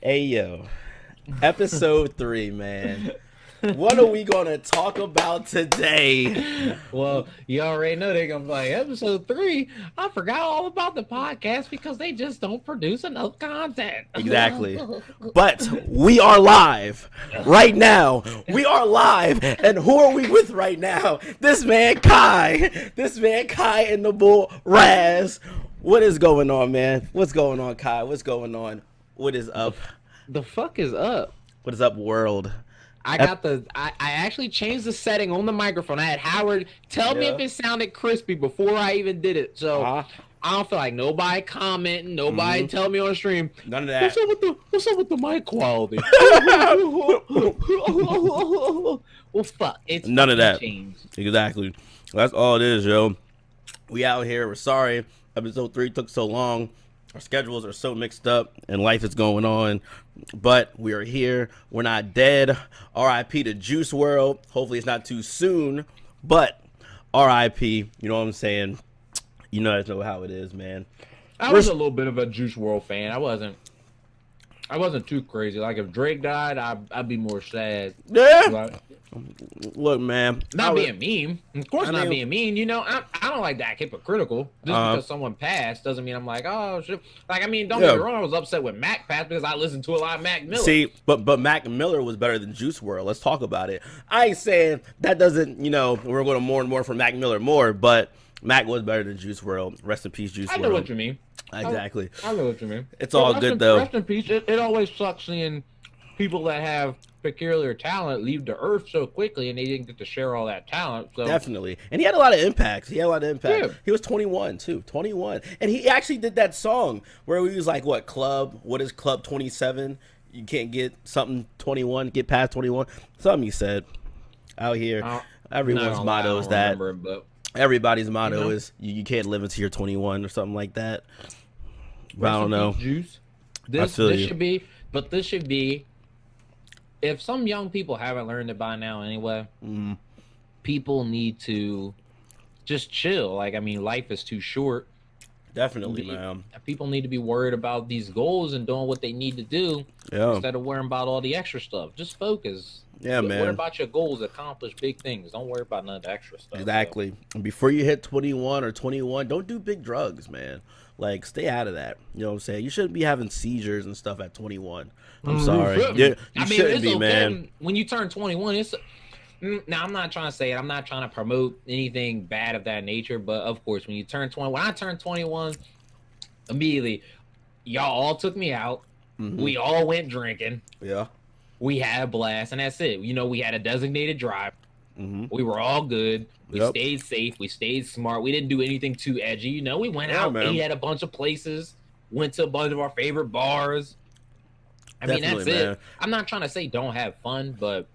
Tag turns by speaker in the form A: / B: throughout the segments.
A: Hey yo, episode 3, man. What are we gonna talk about today?
B: Well, you already know they're gonna be like, episode 3. I forgot all about the podcast because they just don't produce enough content.
A: Exactly. But we are live right now. We are live, and who are we with right now? This man Kai. This man Kai and the bull Raz. What is going on, man? What's going on, Kai? What's going on? What is up?
B: The fuck is up?
A: What is up, world?
B: I actually changed the setting on the microphone. I had Howard tell me if it sounded crispy before I even did it. So I don't feel like nobody commenting, nobody tell me on stream.
A: None of that.
B: What's up with the mic quality? Well, fuck. It's
A: none of that.
B: Changed.
A: Exactly. That's all it is, yo. We out here. We're sorry. Episode 3 took so long. Our schedules are so mixed up and life is going on, but we are here. We're not dead. R.I.P. to Juice World. Hopefully it's not too soon, but R.I.P. You know what I'm saying? You guys know how it is, man.
B: I was a little bit of a Juice World fan. I wasn't too crazy. Like if Drake died, I'd be more sad.
A: Yeah.
B: Like,
A: look, man.
B: Not being mean. Of course, not being mean. You know, I don't like that hypocritical. Just because someone passed doesn't mean I'm like, oh shit. Like, I mean, don't get me wrong. I was upset when Mac passed because I listened to a lot of Mac Miller.
A: See, but Mac Miller was better than Juice World. Let's talk about it. I ain't saying that doesn't, we're going to more and more for Mac Miller more, but Mac was better than Juice World. Rest in peace, Juice World.
B: I know what you mean.
A: Exactly.
B: I know what you mean.
A: It's all good, though.
B: Rest in peace. It always sucks seeing people that have peculiar talent leave the earth so quickly and they didn't get to share all that talent. So
A: definitely. And he had a lot of impact.
B: Yeah.
A: He was 21 too. 21. And he actually did that song where he was like, what is Club 27? You can't get something 21, get past 21. Something he said out here. Everyone's motto is that. Everybody's motto is you can't live until you're 21 or something like that. But I don't know.
B: Juice. This should be if some young people haven't learned it by now anyway, people need to just chill. Like, I mean, life is too short.
A: Definitely, man.
B: People need to be worried about these goals and doing what they need to do instead of worrying about all the extra stuff. Just focus.
A: Yeah, man.
B: Worry about your goals, accomplish big things. Don't worry about none of the extra stuff.
A: Exactly. So. And before you hit 21 or 21, don't do big drugs, man. Like, stay out of that. You know what I'm saying? You shouldn't be having seizures and stuff at 21. I'm sorry. You shouldn't be, man.
B: When you turn 21, it's... Now, I'm not trying to say it. I'm not trying to promote anything bad of that nature. But, of course, when you turn 20... When I turned 21, immediately, y'all all took me out. We all went drinking.
A: Yeah.
B: We had a blast, and that's it. You know, we had a designated drive. We were all good. We stayed safe. We stayed smart. We didn't do anything too edgy. You know, we went out, ate at a bunch of places, went to a bunch of our favorite bars. I mean, that's it. I'm not trying to say don't have fun, but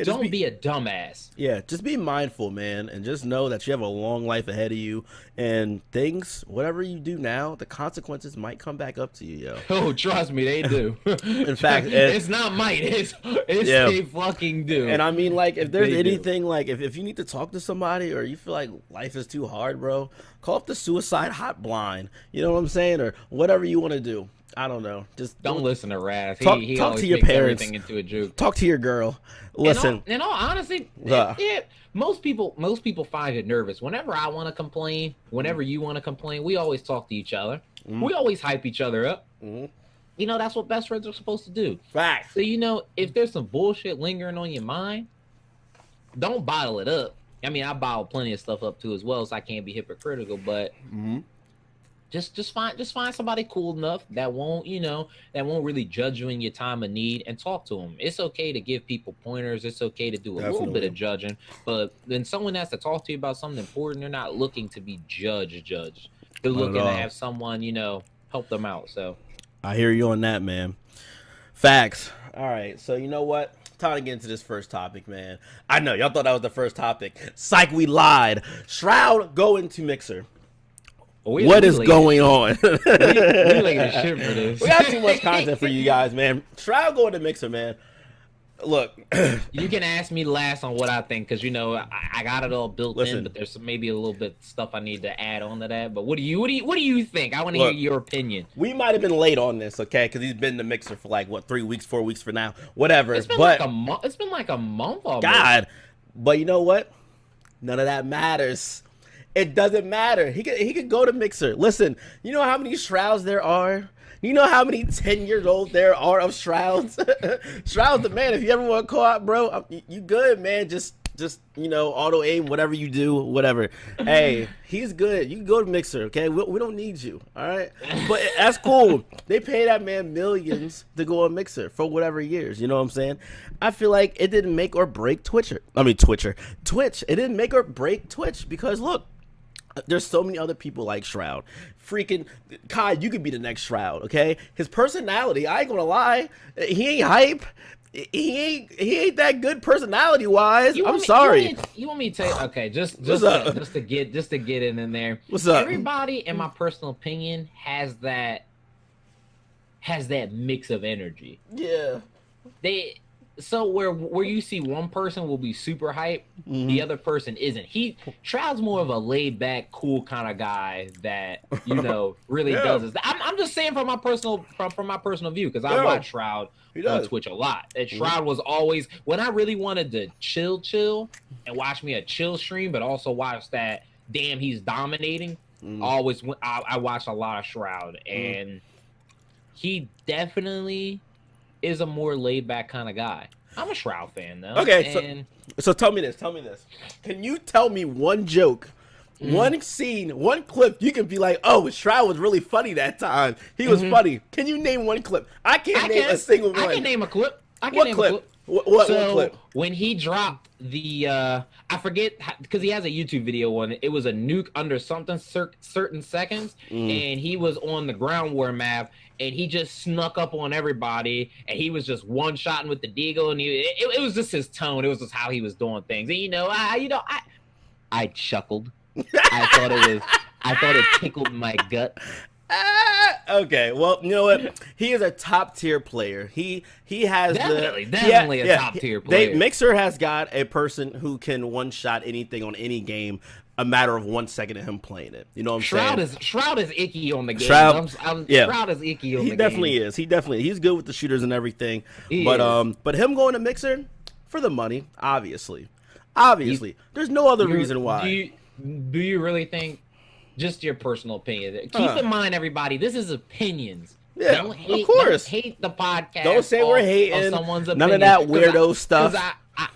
B: don't be a dumbass.
A: Yeah, just be mindful, man, and just know that you have a long life ahead of you, and things, whatever you do now, the consequences might come back up to you, yo.
B: Oh, trust me, they do.
A: In fact,
B: it's not might, it's they fucking do.
A: And I mean, like, if there's anything, like, if you need to talk to somebody or you feel like life is too hard, bro, call up the suicide hotline. You know what I'm saying? Or whatever you want to do. I don't know. Just
B: don't listen to Raz.
A: Talk to your parents.
B: Everything into a joke.
A: Talk to your girl. Listen.
B: In all honesty, most people find it nervous. Whenever I want to complain, whenever you want to complain, we always talk to each other. We always hype each other up. You know, that's what best friends are supposed to do.
A: Facts.
B: So, you know, if there's some bullshit lingering on your mind, don't bottle it up. I mean, I bottle plenty of stuff up too as well, so I can't be hypocritical, but just find somebody cool enough that won't really judge you in your time of need and talk to them. It's okay to give people pointers. It's okay to do a little bit of judging, but then someone has to talk to you about something important. They're not looking to be judged. They're looking to have someone, help them out. So
A: I hear you on that, man. Facts. All right. So you know what? Time to get into this first topic, man. I know y'all thought that was the first topic. Psych, we lied. Shroud go into Mixer. What is going on?
B: We like the shit for this.
A: We got too much content for you guys, man. Shroud going to Mixer, man. Look,
B: You can ask me last on what I think, because I got it all built
A: Listen.
B: in, but there's maybe a little bit stuff I need to add on to that. But what do you think? I want to hear your opinion.
A: we might have been late on this, okay? Because he's been in the mixer for like what 3 weeks, 4 weeks for now, whatever.
B: It's been
A: but
B: like a month. It's been like a month almost.
A: God, but you know what? None of that matters. It doesn't matter. He could go to mixer. Listen, you know how many shrouds there are? You know how many 10 years old there are of shrouds? Shroud's the man. If you ever want to call out, bro, you good, man. Just auto aim, whatever you do, whatever. Hey, he's good. You can go to mixer, okay? We don't need you, all right? But that's cool. They pay that man millions to go on mixer for whatever years. You know what I'm saying? I feel like it didn't make or break Twitch. It didn't make or break Twitch because look, there's so many other people like Shroud. Freaking Kai, you could be the next Shroud, okay? His personality, I ain't gonna lie, he ain't hype. He ain't that good personality wise. I'm sorry.
B: You want me to tell you? Okay, just to get in there.
A: What's up?
B: Everybody, in my personal opinion, has that mix of energy.
A: Yeah.
B: So where you see one person will be super hype, the other person isn't. Shroud's more of a laid back, cool kind of guy that really does this. I'm just saying from my personal view, because I watch Shroud on Twitch a lot. And Shroud was always, when I really wanted to chill and watch me a chill stream, but also watch that damn he's dominating. I watched a lot of Shroud, and he definitely is a more laid back kind of guy. I'm a Shroud fan though.
A: Okay, so tell me this. Can you tell me one joke, one scene, one clip you can be like, oh, Shroud was really funny that time. He was funny. Can you name one clip? I can't name a single one.
B: I can name a clip.
A: What clip? What clip?
B: When he dropped the I forget, because he has a YouTube video on it. It was a nuke under certain seconds, and he was on the ground war map, and he just snuck up on everybody, and he was just one-shotting with the deagle, and it was just his tone. It was just how he was doing things, and I chuckled. I thought it tickled my gut.
A: Okay, well, you know what? He is a top tier player. He has
B: definitely a top tier player.
A: Mixer has got a person who can one shot anything on any game. A matter of 1 second of him playing it. You know what I'm saying?
B: Shroud is icky on the game.
A: Shroud is icky on the game. He definitely is. He's good with the shooters and everything. But him going to Mixer for the money, obviously. There's no other reason why.
B: Do you really think? Just your personal opinion. Keep in mind, everybody, this is opinions.
A: Yeah,
B: don't hate,
A: of course.
B: Don't hate the podcast.
A: Don't say we're hating.
B: Someone's
A: None of that weirdo stuff.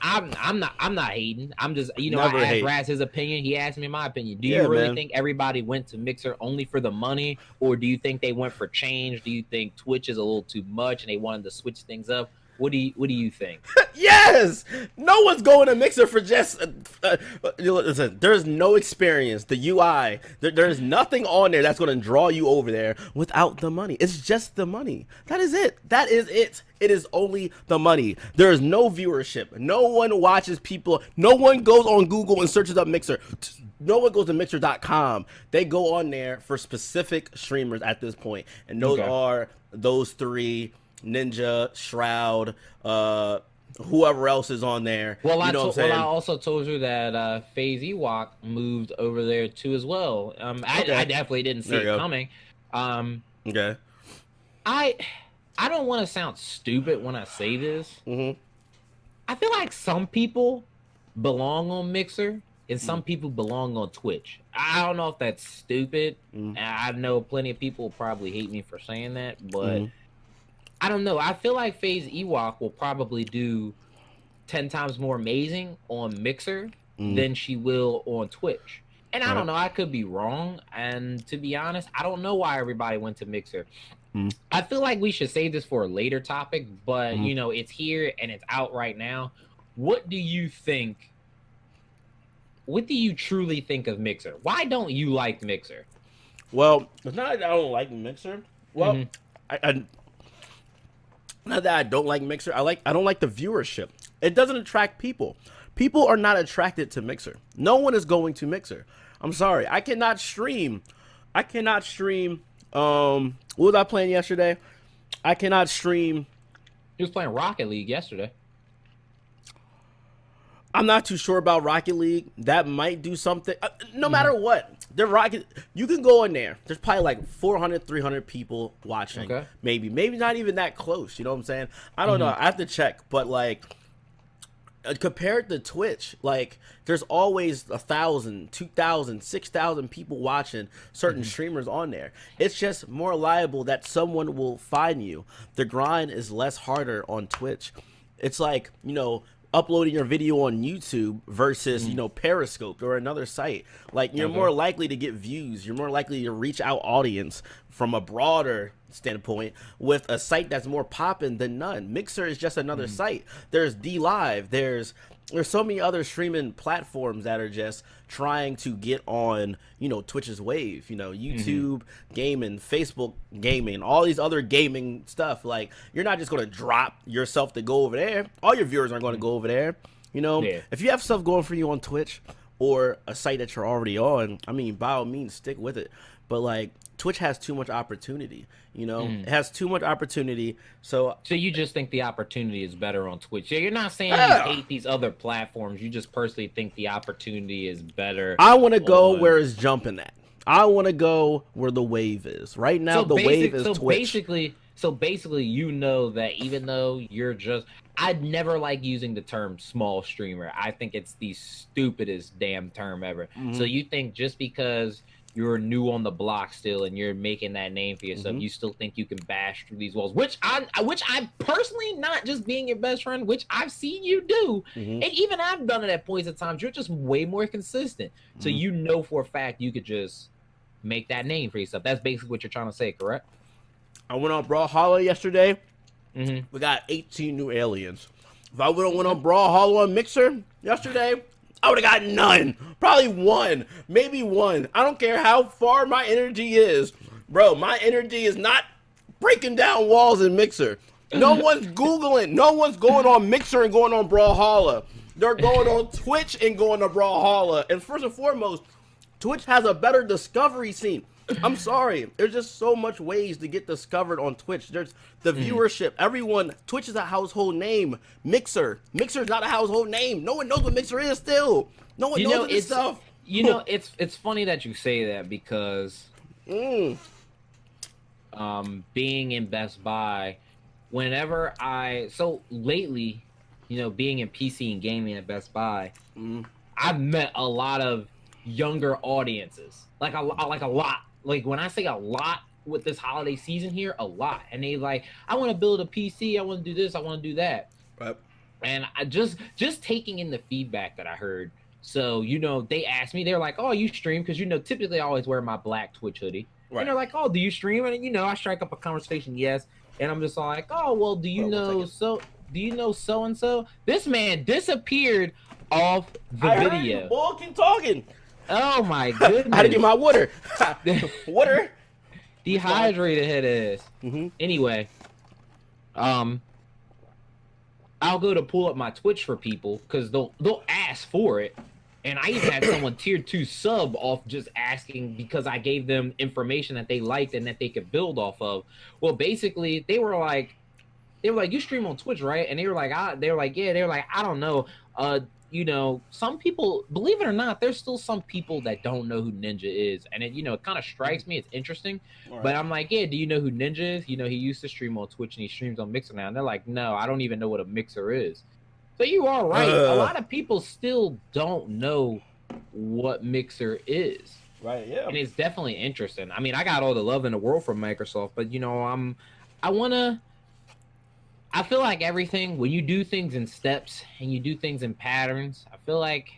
B: I'm not hating. I'm just, I asked Raz his opinion. He asked me my opinion. Do you really think everybody went to Mixer only for the money, or do you think they went for change? Do you think Twitch is a little too much and they wanted to switch things up? What do you think?
A: Yes, no one's going to Mixer for just. Listen, there's no experience. The UI, there's nothing on there that's going to draw you over there without the money. It's just the money. That is it. It is only the money. There is no viewership. No one watches people. No one goes on Google and searches up Mixer. No one goes to Mixer.com. They go on there for specific streamers at this point, and those are those three. Ninja, Shroud, whoever else is on there.
B: Well, I also told you that FaZe Ewok moved over there too as well. I definitely didn't see it coming.
A: Okay.
B: I don't want to sound stupid when I say this. I feel like some people belong on Mixer and some people belong on Twitch. I don't know if that's stupid. I know plenty of people probably hate me for saying that, but I don't know. I feel like FaZe Ewok will probably do 10 times more amazing on Mixer than she will on Twitch. And I don't know. I could be wrong. And to be honest, I don't know why everybody went to Mixer. I feel like we should save this for a later topic, but, it's here and it's out right now. What do you think? What do you truly think of Mixer? Why don't you like Mixer?
A: Well, it's not that I don't like Mixer. Well, not that I don't like Mixer. I don't like the viewership. It doesn't attract people. People are not attracted to Mixer. No one is going to Mixer. I'm sorry. I cannot stream. What was I playing yesterday? I cannot stream.
B: He was playing Rocket League yesterday.
A: I'm not too sure about Rocket League. That might do something. No matter what, the Rocket, you can go in there. There's probably like 400, 300 people watching.
B: Okay.
A: Maybe not even that close. You know what I'm saying? I don't know. I have to check. But like, compared to Twitch, like there's always 1,000, 2,000, 6,000 people watching certain streamers on there. It's just more liable that someone will find you. The grind is less harder on Twitch. It's like, you know, uploading your video on YouTube versus, you know, Periscope or another site. Like, you're more likely to get views. You're more likely to reach out audience from a broader standpoint with a site that's more popping than none. Mixer is just another site. There's DLive. There's so many other streaming platforms that are just trying to get on, you know, Twitch's wave. You know, YouTube gaming, Facebook gaming, all these other gaming stuff. Like, you're not just going to drop yourself to go over there. All your viewers aren't going to go over there. You know, if you have stuff going for you on Twitch or a site that you're already on, I mean, by all means, stick with it. But like, Twitch has too much opportunity, you know? It has too much opportunity. So
B: you just think the opportunity is better on Twitch. Yeah, you're not saying you hate these other platforms. You just personally think the opportunity is better.
A: I want to go where it's jumping at. I want to go where the wave is. Right now,
B: So
A: the wave is Twitch.
B: So basically, you know that even though you're just... I'd never like using the term small streamer. I think it's the stupidest damn term ever. So you think just because you're new on the block still and you're making that name for yourself, you still think you can bash through these walls, which I personally, not just being your best friend, which I've seen you do, and even I've done it at points of times. You're just way more consistent. So you know for a fact you could just make that name for yourself. That's basically what you're trying to say, correct?
A: I went on Brawlhalla yesterday. We got 18 new aliens. If I would have went on Brawlhalla on Mixer yesterday, I would have got none. Probably one. Maybe one. I don't care how far my energy is. Bro, my energy is not breaking down walls in Mixer. No one's Googling. No one's going on Mixer and going on Brawlhalla. They're going on Twitch and going to Brawlhalla. And first and foremost, Twitch has a better discovery scene. I'm sorry. There's just so much ways to get discovered on Twitch. There's the viewership. Everyone, Twitch is a household name. Mixer's not a household name. No one knows what Mixer is still. No one knows this stuff.
B: You know, it's funny that you say that because being in Best Buy, whenever so lately, you know, being in PC and gaming at Best Buy, I've met a lot of younger audiences. Like a lot. Like, when I say a lot with this holiday season here, a lot. And they like, I want to build a PC. I want to do this. I want to do that.
A: Right.
B: And I just taking in the feedback that I heard. So, you know, they asked me, they're like, oh, you stream? Because, you know, typically I always wear my black Twitch hoodie. Right. And they're like, oh, do you stream? And, you know, I strike up a conversation, yes. And I'm just like, oh, well, do you know so-and-so? This man disappeared off the video.
A: Heard you, boy, keep talking.
B: Oh my goodness!
A: I had to get my water. Water.
B: Dehydrated head ass. Anyway, I'll go to pull up my Twitch for people because they'll ask for it, and I even had someone tier 2 sub off just asking because I gave them information that they liked and that they could build off of. Well, basically, they were like, you stream on Twitch, right? And they were like, yeah. They were like, I don't know. You know, some people, believe it or not, there's still some people that don't know who Ninja is. And it, you know, it kind of strikes me. It's interesting. Right. But I'm like, yeah, do you know who Ninja is? You know, he used to stream on Twitch and he streams on Mixer now. And they're like, no, I don't even know what a Mixer is. So you are right. A lot of people still don't know what Mixer is.
A: Right, yeah.
B: And it's definitely interesting. I mean, I got all the love in the world from Microsoft, but, you know, I feel like everything, when you do things in steps and you do things in patterns, I feel like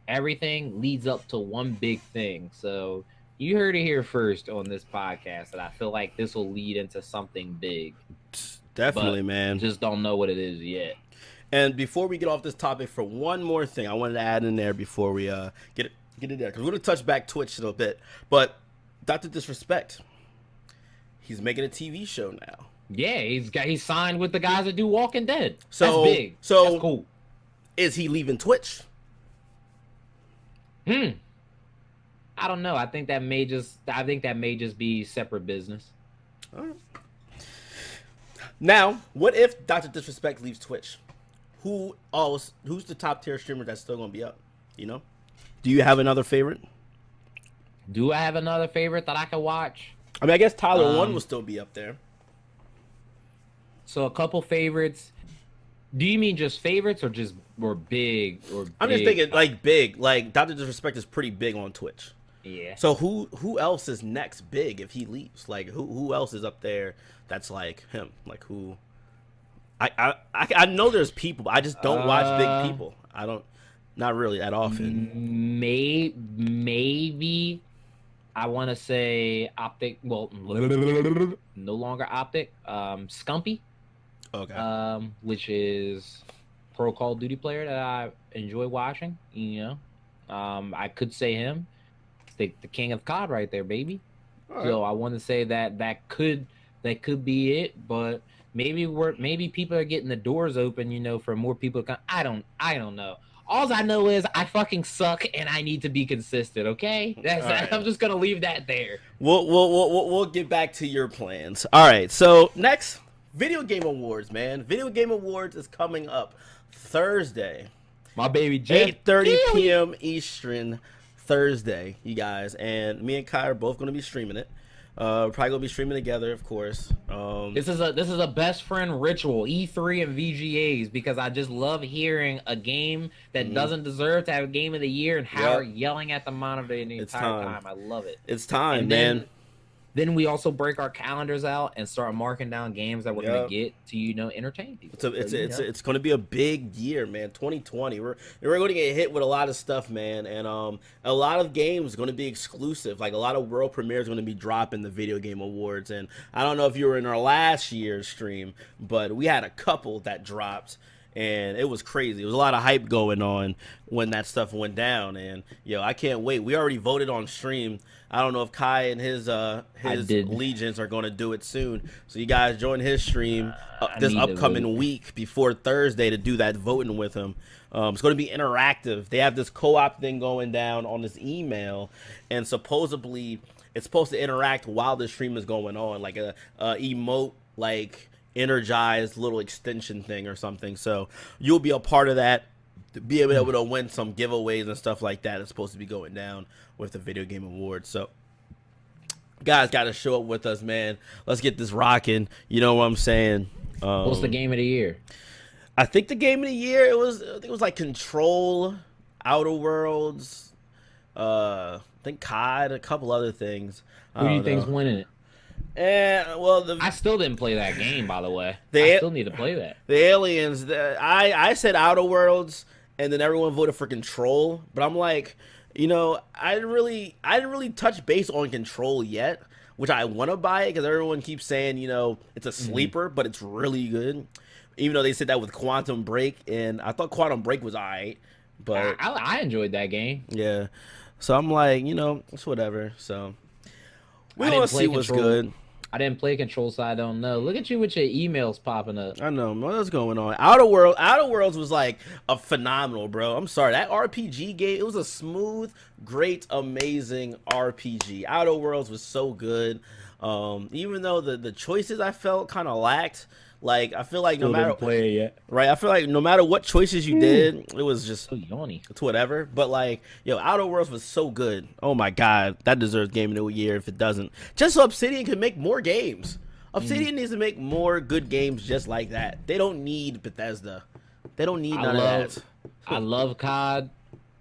B: everything leads up to one big thing. So you heard it here first on this podcast that I feel like this will lead into something big.
A: Definitely, man.
B: Just don't know what it is yet.
A: And before we get off this topic, for one more thing, I wanted to add in there before we get it there, because we're going to touch back Twitch a little bit. But Dr. Disrespect, he's making a TV show now.
B: Yeah, he's signed with the guys that do Walking Dead.
A: So,
B: that's big.
A: So
B: that's cool.
A: Is he leaving Twitch?
B: I don't know. I think that may just be separate business.
A: All right. Now, what if Dr. Disrespect leaves Twitch? who's the top tier streamer that's still gonna be up? You know, do you have another favorite?
B: Do I have another favorite that I can watch?
A: I mean, I guess Tyler One will still be up there.
B: So a couple favorites. Do you mean just favorites or big?
A: I'm just thinking like big. Like Dr. Disrespect is pretty big on Twitch.
B: Yeah.
A: So who else is next big if he leaves? Like who else is up there that's like him? Like who? I know there's people. But I just don't watch big people. I don't. Not really that often.
B: Maybe I want to say Optic. Well, no longer Optic. Scumpy.
A: Okay.
B: Which is pro Call of Duty player that I enjoy watching. You know, I could say him, the king of COD right there, baby. Right. So I want to say that could be it, but maybe people are getting the doors open. You know, for more people to come. I don't know. All I know is I fucking suck and I need to be consistent. Okay, right. I'm just gonna leave that there.
A: We'll get back to your plans. All right. So next. Video Game Awards, man. Video Game Awards is coming up Thursday.
B: My baby Jeff.
A: 8:30 p.m. Eastern Thursday, you guys. And me and Kai are both going to be streaming it. We're probably going to be streaming together, of course.
B: This is a best friend ritual, E3 and VGAs, because I just love hearing a game that doesn't deserve to have a game of the year and Howard yelling at the monitor the entire time. I love it.
A: It's time, man.
B: Then we also break our calendars out and start marking down games that we're gonna get to, you know, entertain people.
A: It's going to be a big year, man. 2020. We're going to get hit with a lot of stuff, man, and a lot of games going to be exclusive. Like a lot of world premieres going to be dropping the Video Game Awards, and I don't know if you were in our last year's stream, but we had a couple that dropped. And it was crazy. It was a lot of hype going on when that stuff went down. And, I can't wait. We already voted on stream. I don't know if Kai and his legions are going to do it soon. So you guys join his stream this upcoming week before Thursday to do that voting with him. It's going to be interactive. They have this co-op thing going down on this email. And supposedly it's supposed to interact while the stream is going on. Like a emote, like energized little extension thing or something. So you'll be a part of that, to be able to win some giveaways and stuff like that. It's supposed to be going down with the Video Game Awards. So guys got to show up with us, man. Let's get this rocking. You know what I'm saying?
B: What's the game of the year?
A: I think the game of the year, it was like Control, Outer Worlds, I think COD, a couple other things.
B: Who do you think's winning it? I still didn't play that game, by the way. I still need to play that.
A: The Aliens. I said Outer Worlds, and then everyone voted for Control. But I'm like, I didn't really touch base on Control yet, which I want to buy it because everyone keeps saying, it's a sleeper, but it's really good. Even though they said that with Quantum Break, and I thought Quantum Break was alright, but
B: I enjoyed that game.
A: Yeah, so I'm like, it's whatever. So we want to see what's good.
B: I didn't play Control, so I don't know. Look at you with your emails popping up.
A: I know. What's going on? Outer Worlds was like a phenomenal, bro. I'm sorry. That RPG game, it was a smooth, great, amazing RPG. Outer Worlds was so good. Even though the choices I felt kind of lacked. Like, I feel like no matter
B: play it yet.
A: Right, I feel like no matter what choices you did, it was just
B: so yawny.
A: It's whatever. But like, Outer Worlds was so good. Oh my god, that deserves Game of the Year if it doesn't. Just so Obsidian can make more games. Obsidian needs to make more good games just like that. They don't need Bethesda. They don't need none of that.
B: I love COD,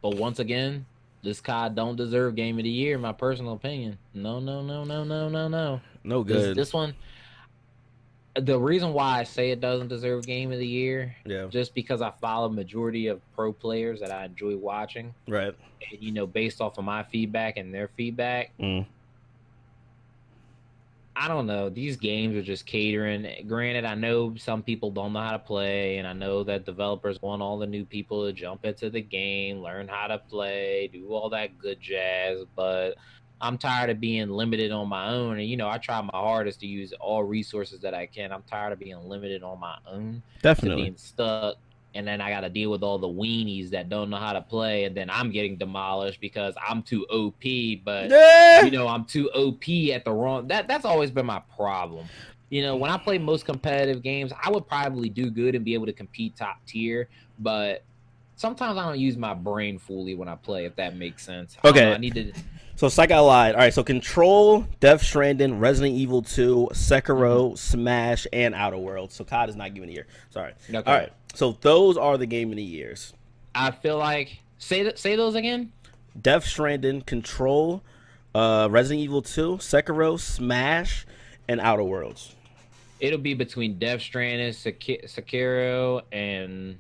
B: but once again, this COD don't deserve Game of the Year, in my personal opinion. No.
A: No good.
B: This one. The reason why I say it doesn't deserve Game of the Year, just because I follow majority of pro players that I enjoy watching,
A: right?
B: And, based off of my feedback and their feedback, I don't know. These games are just catering. Granted, I know some people don't know how to play, and I know that developers want all the new people to jump into the game, learn how to play, do all that good jazz, but I'm tired of being limited on my own. And, I try my hardest to use all resources that I can. I'm tired of being limited on my own.
A: Definitely.
B: Being stuck. And then I got to deal with all the weenies that don't know how to play. And then I'm getting demolished because I'm too OP. But, I'm too OP at the wrong... That's always been my problem. You know, when I play most competitive games, I would probably do good and be able to compete top tier, but sometimes I don't use my brain fully when I play, if that makes sense. I don't know,
A: Okay.
B: I need to.
A: So Psych, I lied. All right, so Control, Death Stranding, Resident Evil 2, Sekiro, Smash, and Outer Worlds. So COD is not Game of the Year. Sorry.
B: Okay.
A: All right, so those are the Game of the Years.
B: I feel like say those again.
A: Death Stranding, Control, Resident Evil 2, Sekiro, Smash, and Outer Worlds.
B: It'll be between Death Stranding, Sekiro, and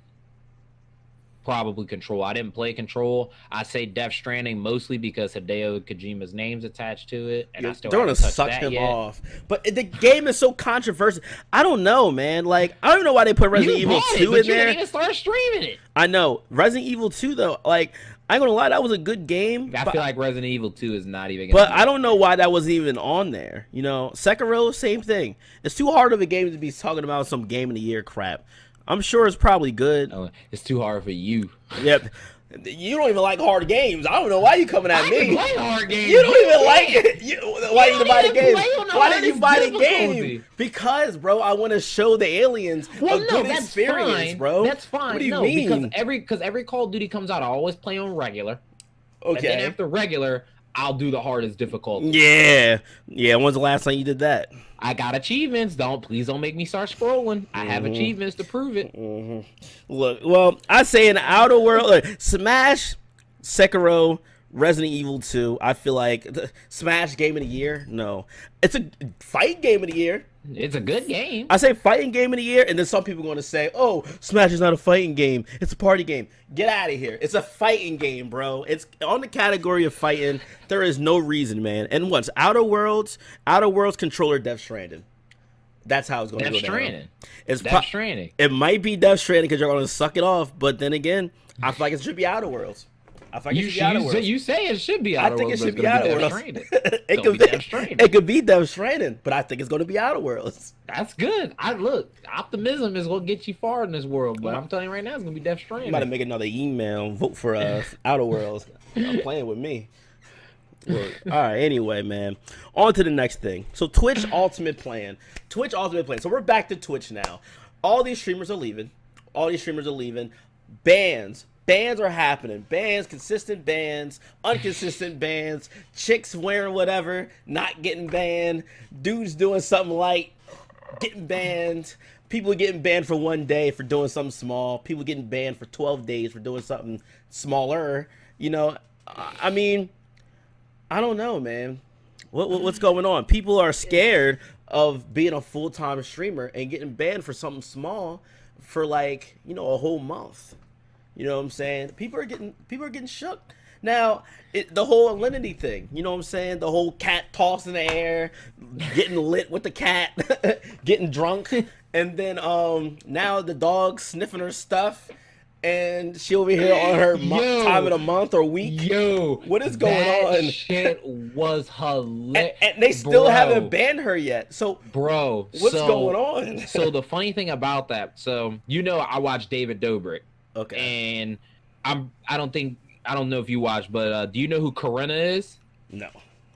B: probably Control. I didn't play Control. I say Death Stranding mostly because Hideo Kojima's name's attached to it, and I still haven't touched that
A: him
B: yet.
A: off. But the game is so controversial. I don't know, man. Like, I don't know why they put Resident Evil 2 in there.
B: You didn't even start streaming it.
A: I know. Resident Evil 2, though, like, I ain't gonna lie, that was a good game.
B: I feel like Resident Evil 2 is not even
A: But I don't know why that was even on there. You know, Sekiro, same thing. It's too hard of a game to be talking about some Game of the Year crap. I'm sure it's probably good.
B: Oh, it's too hard for you.
A: Yep. You don't even like hard games. I don't know why you coming at me.
B: I play hard games.
A: You don't even like it. Why you buy the game? Why did you buy the
B: difficulty.
A: game? Because, bro, I want to show the aliens a good experience,
B: fine.
A: bro.
B: That's fine.
A: What do you mean?
B: Because every Call of Duty comes out, I always play on regular.
A: Okay.
B: And then after regular, I'll do the hardest difficulty.
A: Yeah. When's the last time you did that?
B: I got achievements. Please don't make me start scrolling. I have achievements to prove it.
A: Look, well, I say in the Outer World, Smash, Sekiro, Resident Evil 2. I feel like Smash Game of the Year. No, it's a fight Game of the Year.
B: It's a good game.
A: I say fighting Game of the Year, and then some people are going to say, "Oh, Smash is not a fighting game; it's a party game." Get out of here! It's a fighting game, bro. It's on the category of fighting. There is no reason, man. And once Outer Worlds controller Death Stranding. That's how it's going to go down. It's Death Stranding. It might be Death Stranding because you're going to suck it off, but then again, I feel like it should be Outer Worlds. I feel like it should be Outer Worlds.
B: You say it should be Outer Worlds.
A: I think it should be Outer Worlds. It could be Death Stranding, but I think it's going to be Outer Worlds.
B: That's good. Optimism is going to get you far in this world, but I'm telling you right now, it's going to be Death Stranding.
A: I'm about to make another email, vote for Outer Worlds. I'm playing with me. Look, all right, anyway, man. On to the next thing. So Twitch Ultimate Plan. So we're back to Twitch now. All these streamers are leaving. Bans are happening. Bans, consistent bans, inconsistent bans, chicks wearing whatever, not getting banned, dudes doing something light, getting banned, people getting banned for 1 day for doing something small, people getting banned for 12 days for doing something smaller. You know, I mean, I don't know, man. What's going on? People are scared of being a full-time streamer and getting banned for something small for, like, you know, a whole month. You know what I'm saying? People are getting shook. Now, the whole alinity thing, you know what I'm saying? The whole cat toss in the air, getting lit with the cat, getting drunk, and then now the dog sniffing her stuff. And she over here on her time of the month or week. What is going on?
B: That shit was hilarious.
A: And they still haven't banned her yet. So, what's going on?
B: So the funny thing about that, so you know, I watch David Dobrik.
A: Okay.
B: And I don't know if you watch, but do you know who Corinna is?
A: No.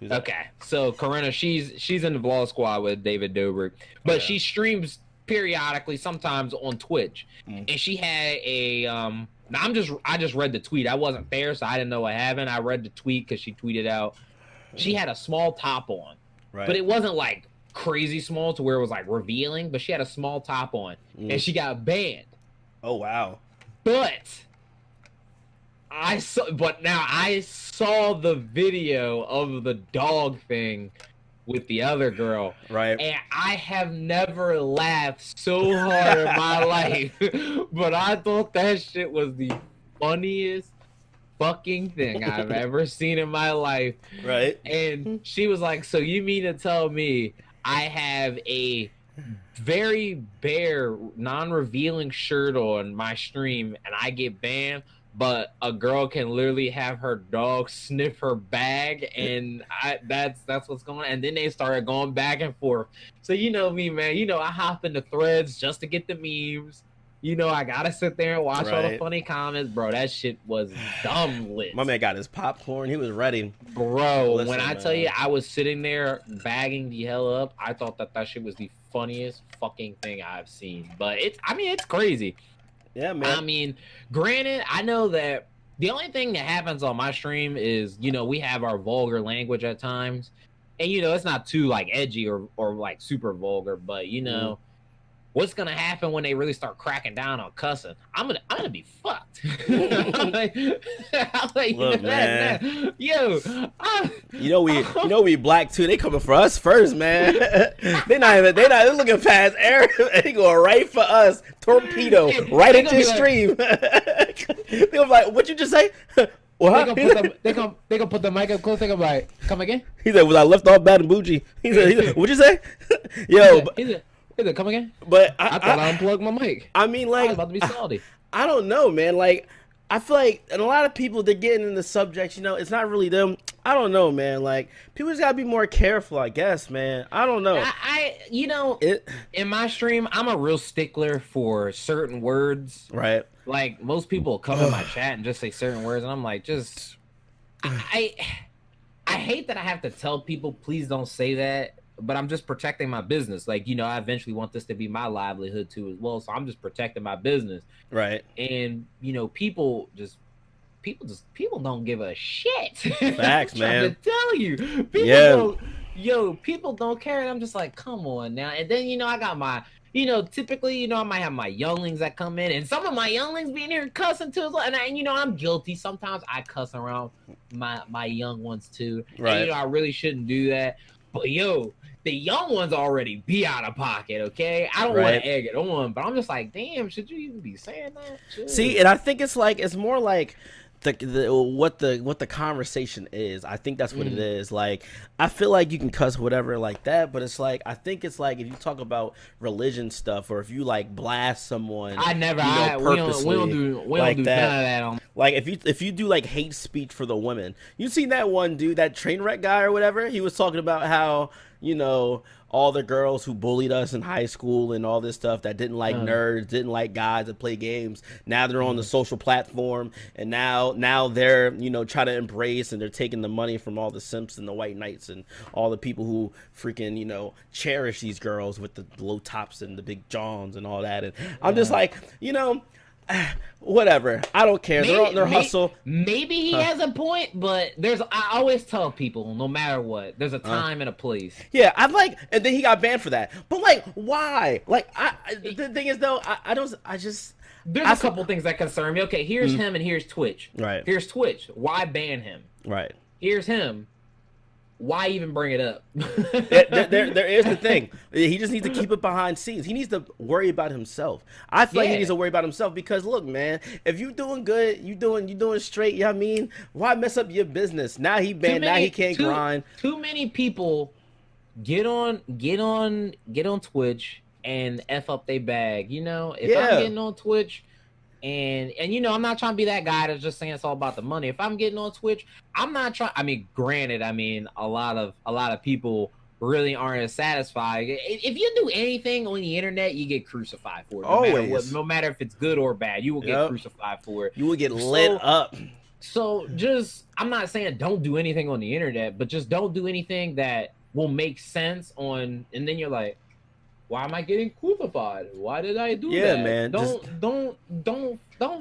B: Okay. So Corinna, she's in the vlog squad with David Dobrik, but she streams periodically, sometimes on Twitch, and she had a I just read the tweet. I wasn't there, so I didn't know what happened. I read the tweet because she tweeted out she had a small top on, but it wasn't like crazy small to where it was like revealing, but she had a small top on, and she got banned.
A: Oh wow!
B: But I saw the video of the dog thing with the other girl,
A: right?
B: And I have never laughed so hard in my life, but I thought that shit was the funniest fucking thing I've ever seen in my life,
A: right?
B: And she was like, "So you mean to tell me I have a very bare, non-revealing shirt on my stream and I get banned, but a girl can literally have her dog sniff her bag, and that's what's going on." And then they started going back and forth. So you know me, man. You know I hop into threads just to get the memes. You know I gotta sit there and watch all the funny comments, bro. That shit was dumb lit.
A: My man got his popcorn. He was ready,
B: bro. Listen, when I tell you, I was sitting there bagging the hell up. I thought that shit was the funniest fucking thing I've seen. But it's crazy.
A: Yeah, man.
B: I mean, granted, I know that the only thing that happens on my stream is, we have our vulgar language at times. And, it's not too, like, edgy or like, super vulgar. But, what's going to happen when they really start cracking down on cussing? I'm gonna be fucked. I'm like,
A: Look, man.
B: Yo.
A: We black, too. They coming for us first, man. They're looking past Eric. They going right for us. Torpedo. Right into your stream. They're like, what you just say? What?
B: They gonna put the mic up close. They gonna be like, come again?
A: He said, was I left off bad and bougie? He said, what'd you say? Yo.
B: He said, come again?
A: But
B: I thought I unplugged my mic.
A: I mean, like,
B: I was about to be salty.
A: I don't know, man. Like, I feel like, and a lot of people, they're getting into subjects, it's not really them. I don't know, man. Like, people just gotta be more careful, I guess, man. I don't know.
B: In my stream, I'm a real stickler for certain words.
A: Right.
B: Like, most people come in my chat and just say certain words, and I'm like, I hate that I have to tell people, please don't say that, but I'm just protecting my business. Like, I eventually want this to be my livelihood too as well, so I'm just protecting my business.
A: Right.
B: And, people don't give a shit.
A: Facts, man.
B: I'm trying to tell you. People don't care, and I'm just like, come on now. And then, I got my... typically, I might have my younglings that come in, and some of my younglings being here cussing too. And I'm guilty. Sometimes I cuss around my young ones too.
A: Right.
B: And, I really shouldn't do that. But the young ones already be out of pocket. Okay, I don't want to egg it on, but I'm just like, damn, should you even be saying that? Should.
A: See, and I think it's more like what the conversation is. I think that's what it is. Like, I feel like you can cuss whatever like that, but it's like, I think it's like if you talk about religion stuff, or if you like blast someone, purposely, we don't do none of that. Like if you do like hate speech for the women, you seen that one dude, that train wreck guy or whatever, he was talking about how all the girls who bullied us in high school and all this stuff, that didn't like nerds, didn't like guys that play games. Now they're on the social platform, and now they're, trying to embrace, and they're taking the money from all the simps and the white knights and all the people who freaking, cherish these girls with the low tops and the big johns and all that. And I'm just like, whatever. I don't care. They're on their hustle.
B: Maybe he has a point, but I always tell people, no matter what, there's a time and a place.
A: Yeah, and then he got banned for that. But like, why? Like, the thing is though, there's
B: a couple things that concern me. Okay, here's him and here's Twitch.
A: Right.
B: Here's Twitch. Why ban him?
A: Right.
B: Here's him. Why even bring it up?
A: there is the thing. He just needs to keep it behind scenes. He needs to worry about himself. I feel like he needs to worry about himself, because look, man, if you doing good, you doing straight, why mess up your business? Now he banned, now he can't grind. Too many
B: people get on Twitch and F up their bag. If I'm getting on Twitch, and I'm not trying to be that guy that's just saying it's all about the money. If I'm getting on Twitch, I'm not trying. I mean, granted, a lot of people really aren't as satisfied. If you do anything on the internet, you get crucified for it.
A: Always.
B: No matter if it's good or bad, you will get crucified for it.
A: You will get lit up.
B: So I'm not saying don't do anything on the internet, but just don't do anything that will make sense on. And then you're like, why am I getting crucified? Why did I do that?
A: Yeah, man.
B: Don't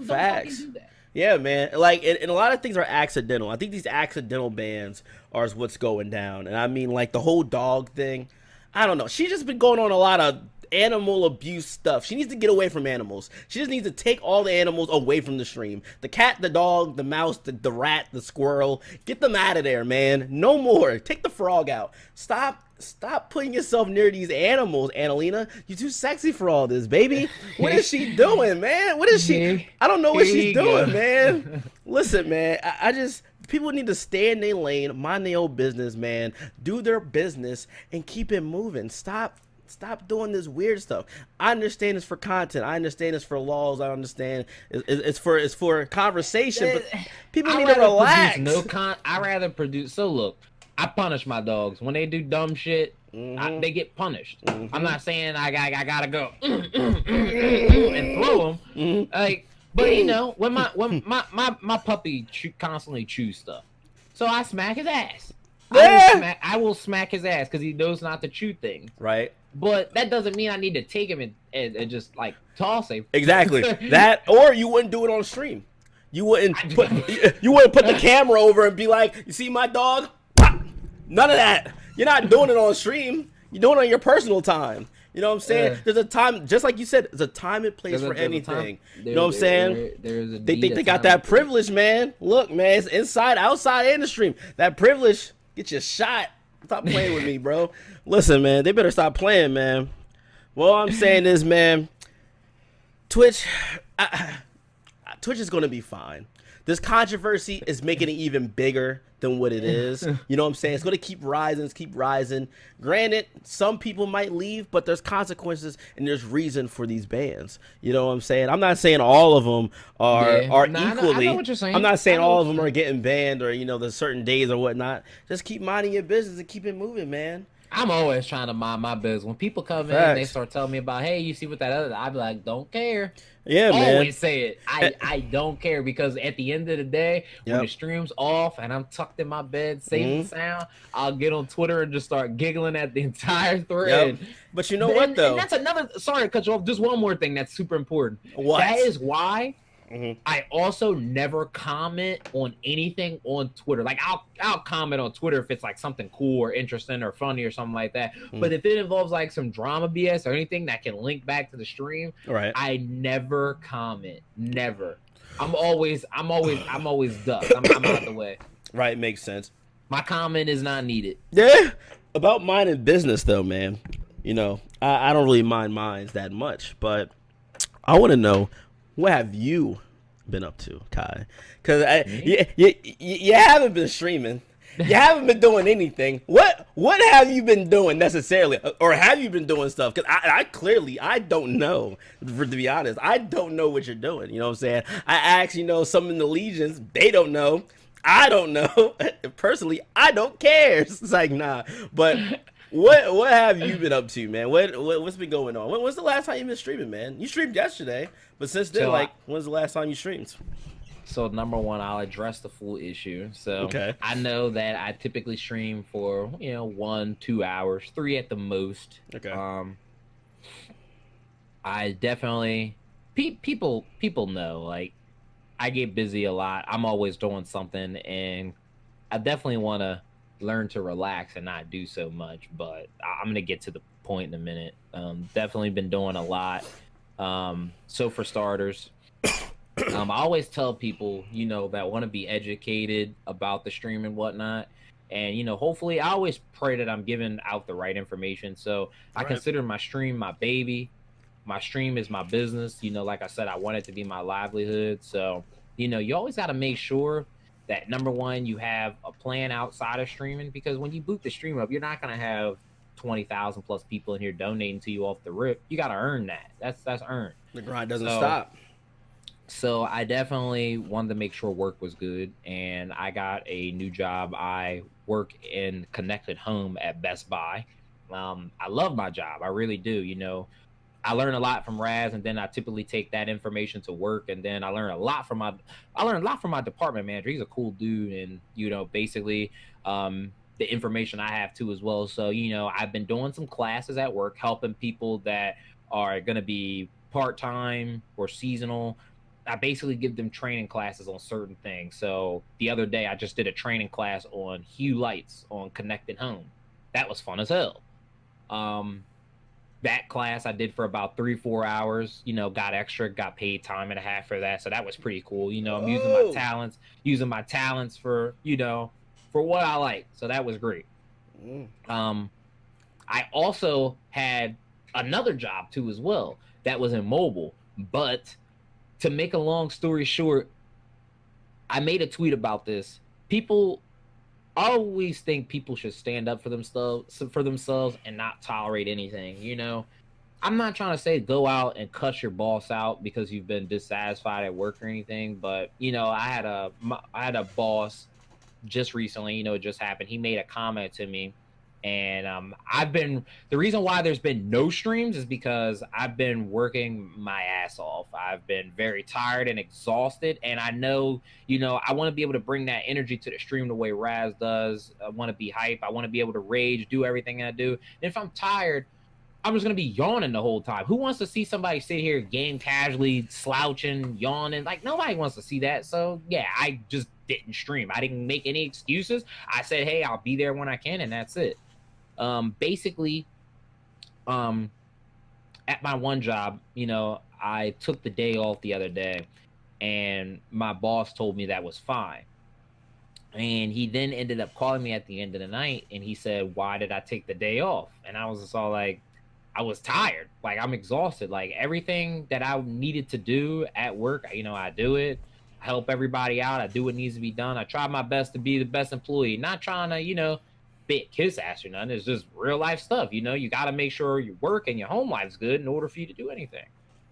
A: facts.
B: fucking do that.
A: Yeah, man. Like, and a lot of things are accidental. I think these accidental bans are what's going down. And I mean, like, the whole dog thing, I don't know. She's just been going on a lot of animal abuse stuff. She needs to get away from animals. She just needs to take all the animals away from the stream. The cat, the dog, the mouse, the rat, the squirrel. Get them out of there, man. No more. Take the frog out. Stop putting yourself near these animals, Annalena. You're too sexy for all this, baby. What is she doing, man? What is she? I don't know what she's doing, man. Listen, man. I just... People need to stay in their lane, mind their own business, man. Do their business and keep it moving. Stop doing this weird stuff. I understand it's for content. I understand it's for laws. I understand it's for conversation. But people need to relax.
B: I rather produce. So look, I punish my dogs when they do dumb shit. They get punished. I'm not saying I gotta go and throw them. Like, but when my puppy constantly chews stuff, so I smack his ass. I will smack his ass because he knows not to chew things.
A: Right.
B: But that doesn't mean I need to take him and just like toss him.
A: Exactly. That, or you wouldn't do it on stream. You wouldn't put the camera over and be like, you see my dog? None of that. You're not doing it on stream. You're doing it on your personal time. You know what I'm saying? There's a time, just like you said, there's a time and place for anything. You know what I'm saying? They got that privilege, man. Look, man, it's inside, outside, and the stream. That privilege, get your shot. Stop playing with me, bro. Listen, man, they better stop playing, man. Well, I'm saying is, man, Twitch is going to be fine. This controversy is making it even bigger than what it is. You know what I'm saying? It's going to keep rising. Granted, some people might leave, but there's consequences and there's reason for these bans. You know what I'm saying? I'm not saying all of them are equally. I know what you're saying. I'm not saying all of them are getting banned or, you know, there's certain days or whatnot. Just keep minding your business and keep it moving, man.
B: I'm always trying to mind my business. When people come in and they start telling me about, hey, you see what that other, I be like, don't care.
A: Yeah, man.
B: Always say it. I don't care, because at the end of the day, when the stream's off and I'm tucked in my bed, safe and sound, I'll get on Twitter and just start giggling at the entire thread.
A: But you know what, though?
B: And that's another, sorry to cut you off, just one more thing that's super important.
A: What?
B: That is why I also never comment on anything on Twitter. Like I'll comment on Twitter if it's like something cool or interesting or funny or something like that. But if it involves like some drama BS or anything that can link back to the stream, I never comment. Never. I'm always ducked. I'm out of the way.
A: Right, makes sense.
B: My comment is not needed.
A: Yeah. About minding business though, man. You know, I don't really mind mines that much, but I want to know, what have you been up to, Kai? Because you haven't been streaming. You haven't been doing anything. What have you been doing necessarily? Or have you been doing stuff? Because I don't know. To be honest, I don't know what you're doing. You know what I'm saying? I actually know some in the Legions. They don't know. I don't know. Personally, I don't care. It's like, nah. But what have you been up to, man? What's been going on? When's the last time you've been streaming, man? You streamed yesterday, but since then, when's the last time you streamed?
B: So number one, I'll address the full issue. So I know that I typically stream for 1-2 hours, 3 at the most. I definitely people know, like, I get busy a lot. I'm always doing something, and I definitely want to learn to relax and not do so much, but I'm gonna get to the point in a minute. Definitely been doing a lot. So for starters, I always tell people, that want to be educated about the stream and whatnot, and hopefully, I always pray that I'm giving out the right information. So I consider my stream my baby. My stream is my business. Like I said, I want it to be my livelihood. So you always got to make sure that, number one, you have a plan outside of streaming, because when you boot the stream up, you're not going to have 20,000 plus people in here donating to you off the rip. You got to earn that. That's earned.
A: The grind doesn't stop.
B: So I definitely wanted to make sure work was good, and I got a new job. I work in connected home at Best Buy. I love my job. I really do. I learn a lot from Raz, and then I typically take that information to work, and then I learn a lot from my department manager. He's a cool dude, and basically the information I have too as well. So I've been doing some classes at work, helping people that are going to be part-time or seasonal. I basically give them training classes on certain things. So the other day I just did a training class on hue lights on connected home. That was fun as hell. That class I did for about 3-4 hours, got paid time and a half for that. So that was pretty cool. I'm using my talents for what I like. So that was great. I also had another job too as well that was in mobile. But to make a long story short, I made a tweet about this. People always think people should stand up for themselves and not tolerate anything. I'm not trying to say go out and cuss your boss out because you've been dissatisfied at work or anything, but I had a boss just recently. It just happened. He made a comment to me, and the reason why there's been no streams is because I've been working my ass off. I've been very tired and exhausted, and I know, I want to be able to bring that energy to the stream the way Raz does. I want to be hype. I want to be able to rage, do everything I do. And if I'm tired, I'm just gonna be yawning the whole time. Who wants to see somebody sit here game casually, slouching, yawning? Like, nobody wants to see that. So yeah, I just didn't stream. I didn't make any excuses. I said, hey, I'll be there when I can, and that's it. Basically, at my one job, you know, I took the day off the other day, and my boss told me that was fine. And he then ended up calling me at the end of the night, and he said, why did I take the day off? And I was just all like, I was tired. Like, I'm exhausted. Like, everything that I needed to do at work, you know, I do it. I help everybody out. I do what needs to be done. I try my best to be the best employee. Not trying to, you know, bit kiss ass or nothing. It's just real life stuff. You know, you got to make sure your work and your home life's good in order for you to do anything.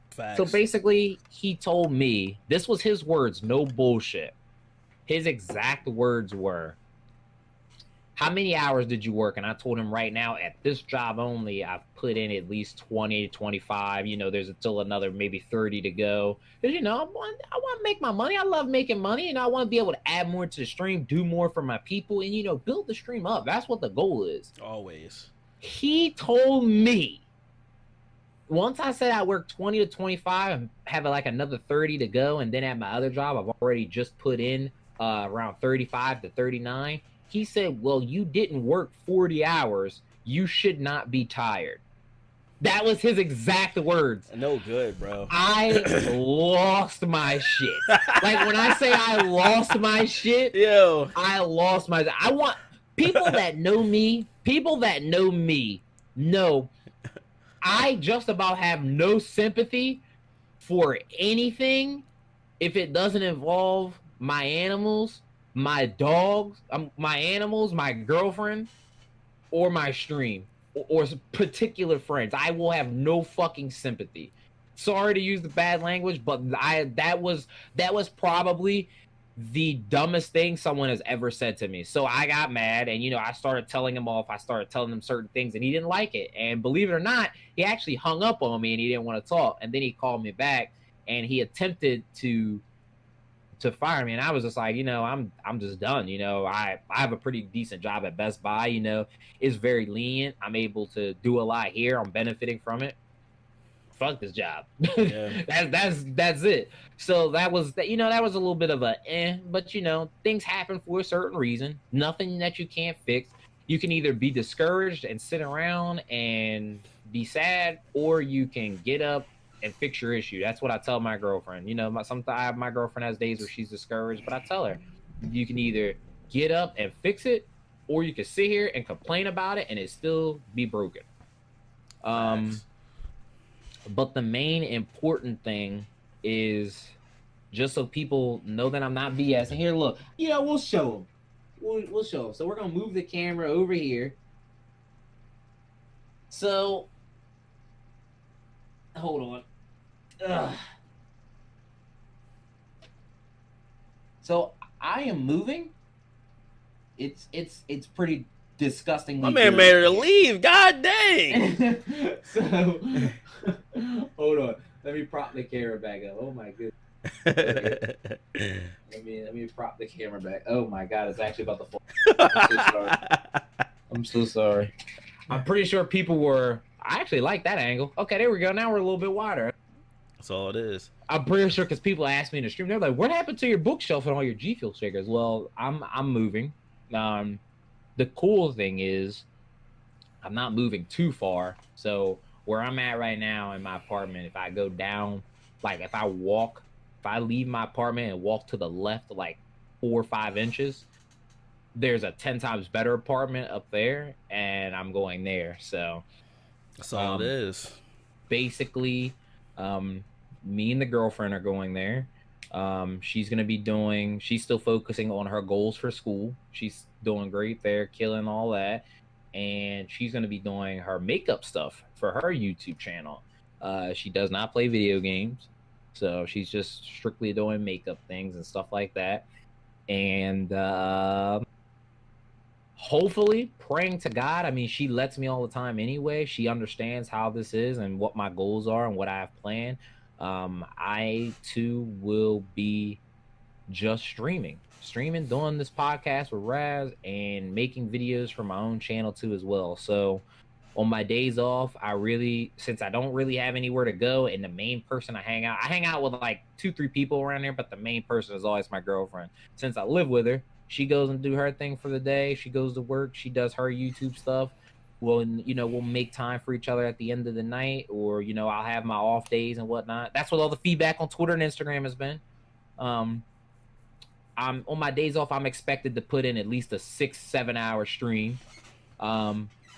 A: Facts.
B: So basically, he told me, this was his words, no bullshit. His exact words were, how many hours did you work? And I told him right now, at this job only, I've put in at least 20 to 25. You know, there's still another maybe 30 to go. Because, you know, I want to make my money. I love making money. And I want to be able to add more to the stream, do more for my people, and, you know, build the stream up. That's what the goal is.
A: Always.
B: He told me, once I said I work 20 to 25 and have like another 30 to go, and then at my other job, I've already just put in around 35 to 39. He said, well, you didn't work 40 hours. You should not be tired. That was his exact words.
A: No good, bro.
B: I lost my shit. Like, when I say I lost my shit,
A: yo,
B: I lost my... I want... People that know me know I just about have no sympathy for anything if it doesn't involve my animals, my dogs, my animals, my girlfriend, or my stream, or particular friends. I will have no fucking sympathy. Sorry to use the bad language, but that was probably the dumbest thing someone has ever said to me. So I got mad, and, you know, I started telling him off. I started telling him certain things, and he didn't like it. And believe it or not, he actually hung up on me, and he didn't want to talk. And then he called me back, and he attempted to fire me, and I was just like, you know, I'm just done. You know, I have a pretty decent job at Best Buy. You know, it's very lenient. I'm able to do a lot here. I'm benefiting from it. Fuck this job. Yeah. that's it. So that was, you know, that was a little bit of but, you know, things happen for a certain reason. Nothing that you can't fix. You can either be discouraged and sit around and be sad, or you can get up and fix your issue. That's what I tell my girlfriend. You know, sometimes my girlfriend has days where she's discouraged, but I tell her, you can either get up and fix it, or you can sit here and complain about it and it still be broken. But the main important thing is, just so people know that I'm not BSing. Here, look, you know, we'll show them. We'll show them. So we're gonna move the camera over here. So, hold on. Ugh. So I am moving. It's pretty disgusting.
A: My man made her leave. God dang.
B: So hold on. Let me prop the camera back up. Oh my goodness. Let me prop the camera back. Oh my god, it's actually about to fall. I'm so sorry. I'm pretty sure people were. I actually like that angle. Okay, there we go. Now we're a little bit wider.
A: That's all it is.
B: I'm pretty sure, because people asked me in the stream, they're like, "What happened to your bookshelf and all your G Fuel stickers?" Well, I'm moving. The cool thing is, I'm not moving too far. So where I'm at right now in my apartment, if I go down, like if I leave my apartment and walk to the left like 4 or 5 inches, there's a 10 times better apartment up there, and I'm going there. So
A: that's all it is.
B: Basically, me and the girlfriend are going there. She's still focusing on her goals for school. She's doing great there, killing all that. And she's going to be doing her makeup stuff for her YouTube channel. She does not play video games, so she's just strictly doing makeup things and stuff like that. And hopefully, praying to God. I mean, she lets me all the time anyway. She understands how this is and what my goals are and what I have planned. I too will be just streaming, doing this podcast with Raz, and making videos for my own channel too as well. So On my days off, since I don't really have anywhere to go, and the main person I hang out with like 2, 3 people around here, but the main person is always my girlfriend. Since I live with her, she goes and do her thing for the day. She goes to work. She does her YouTube stuff. We'll make time for each other at the end of the night, or I'll have my off days and whatnot. That's what all the feedback on Twitter and Instagram has been. I'm on my days off. I'm expected to put in at least a 6-7 hour stream.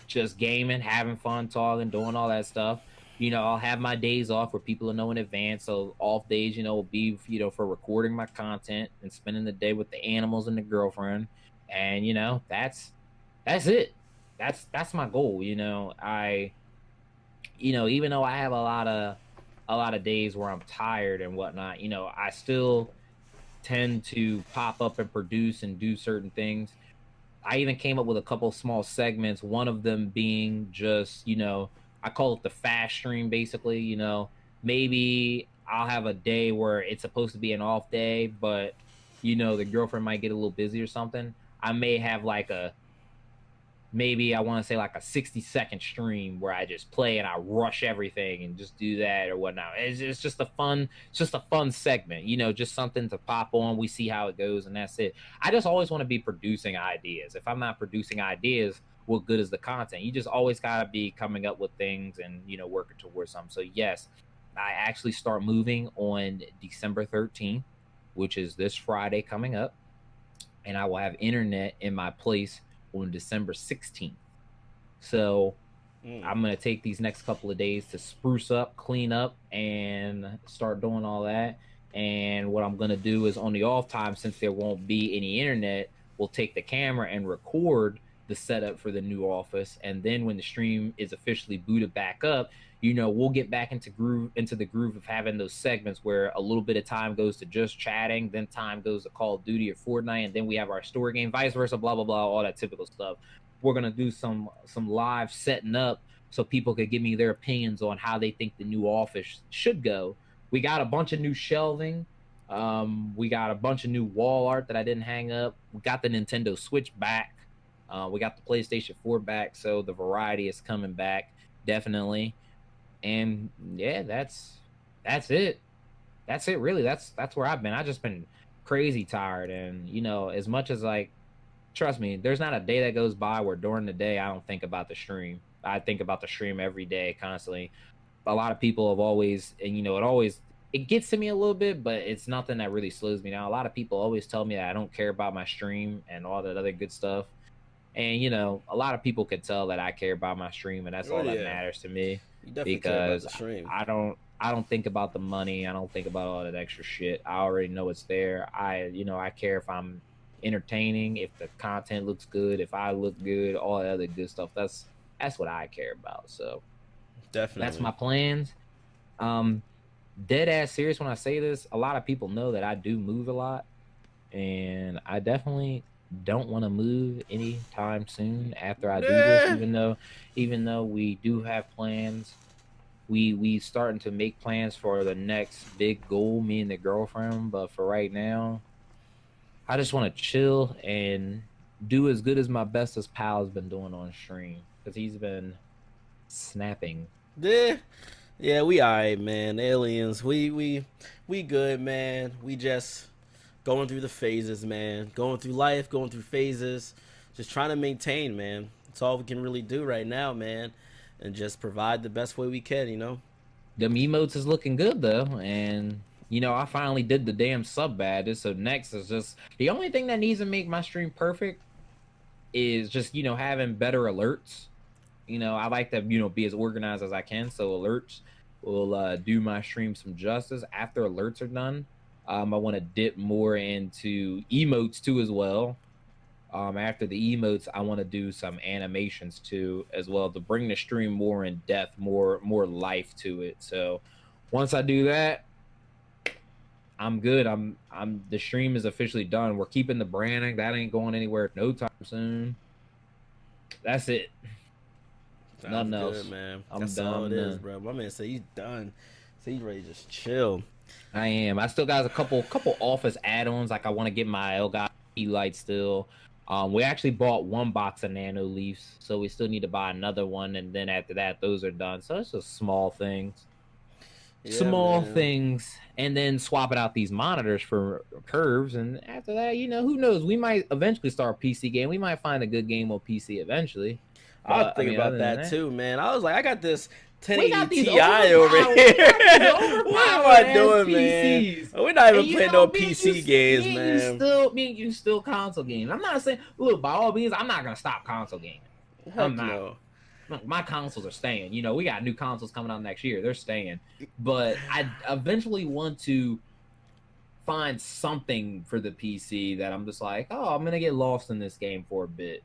B: Just gaming, having fun, talking, doing all that stuff. I'll have my days off where people will know in advance. So off days, will be, for recording my content and spending the day with the animals and the girlfriend. And, that's it. That's my goal. Even though I have a lot of days where I'm tired and whatnot, I still tend to pop up and produce and do certain things. I even came up with a couple of small segments, one of them being just, I call it the fast stream, basically. Maybe I'll have a day where it's supposed to be an off day, but, the girlfriend might get a little busy or something. I may have like maybe I want to say like a 60-second stream where I just play and I rush everything and just do that or whatnot. It's just a fun segment, just something to pop on. We see how it goes and that's it. I just always want to be producing ideas. If I'm not producing ideas, what good is the content? You just always got to be coming up with things and, working towards something. So yes, I actually start moving on December 13th, which is this Friday coming up. And I will have internet in my place on December 16th. So I'm going to take these next couple of days to spruce up, clean up, and start doing all that. And what I'm going to do is on the off time, since there won't be any internet, we'll take the camera and record the setup for the new office. And then when the stream is officially booted back up, we'll get back into the groove of having those segments where a little bit of time goes to just chatting, then time goes to Call of Duty or Fortnite, and then we have our story game, vice versa, blah, blah, blah, all that typical stuff. We're going to do some live setting up so people could give me their opinions on how they think the new office should go. We got a bunch of new shelving. We got a bunch of new wall art that I didn't hang up. We got the Nintendo Switch back. We got the PlayStation 4 back, so the variety is coming back, definitely. And yeah, that's it. That's it, really. That's where I've been. I've just been crazy tired. And, as much as trust me, there's not a day that goes by where during the day I don't think about the stream. I think about the stream every day, constantly. A lot of people have always, and it gets to me a little bit, but it's nothing that really slows me down. A lot of people always tell me that I don't care about my stream and all that other good stuff. And, a lot of people could tell that I care about my stream, and that's all that matters to me. Because I don't think about the money. I don't think about all that extra shit. I already know it's there. I care if I'm entertaining, if the content looks good, if I look good, all that other good stuff. That's what I care about. So
A: definitely,
B: that's my plans. Dead ass serious when I say this. A lot of people know that I do move a lot, and I definitely don't want to move anytime soon after I do this, even though we do have plans. We starting to make plans for the next big goal, me and the girlfriend, but for right now I just want to chill and do as good as my best as Pal's been doing on stream, because he's been snapping.
A: Yeah, we alright, man. Aliens, we good, man. We just going through the phases, man. Going through life, going through phases. Just trying to maintain, man. That's all we can really do right now, man. And just provide the best way we can,
B: Them emotes is looking good, though. And, I finally did the damn sub badges. So next is just... The only thing that needs to make my stream perfect is just, having better alerts. I like to, be as organized as I can. So alerts will do my stream some justice. After alerts are done, I want to dip more into emotes too as well. After the emotes, I want to do some animations too as well to bring the stream more in depth, more life to it. So once I do that, I'm good. The stream is officially done. We're keeping the branding. That ain't going anywhere no time soon. That's it. Nothing else,
A: man.
B: That's all it is,
A: bro. My man said he's done. So he's ready to just chill.
B: I am. I still got a couple office add-ons. Like I want to get my Elgato key light still. We actually bought one box of Nano Leafs, so we still need to buy another one, and then after that, those are done. So it's just small things.
A: Yeah,
B: Small
A: man.
B: things, and then swapping out these monitors for curves, and after that, who knows, we might eventually start a PC game. We might find a good game on PC eventually,
A: I was
B: but I
A: thinking
B: mean,
A: about
B: other than
A: that
B: that,
A: too, man. I was like, I got this
B: we
A: 1080
B: got these
A: Ti over
B: overpowered
A: here.
B: we got these
A: What am
B: overpowered
A: I
B: ass
A: doing, man?
B: PCs.
A: We're not
B: And
A: even playing no
B: me and
A: PC games,
B: you
A: man.
B: still console games. I'm not saying, look, by all means, I'm not gonna stop console gaming. I'm
A: Heck
B: not.
A: no.
B: My consoles are staying. We got new consoles coming out next year. They're staying. But I eventually want to find something for the PC that I'm just like, oh, I'm gonna get lost in this game for a bit.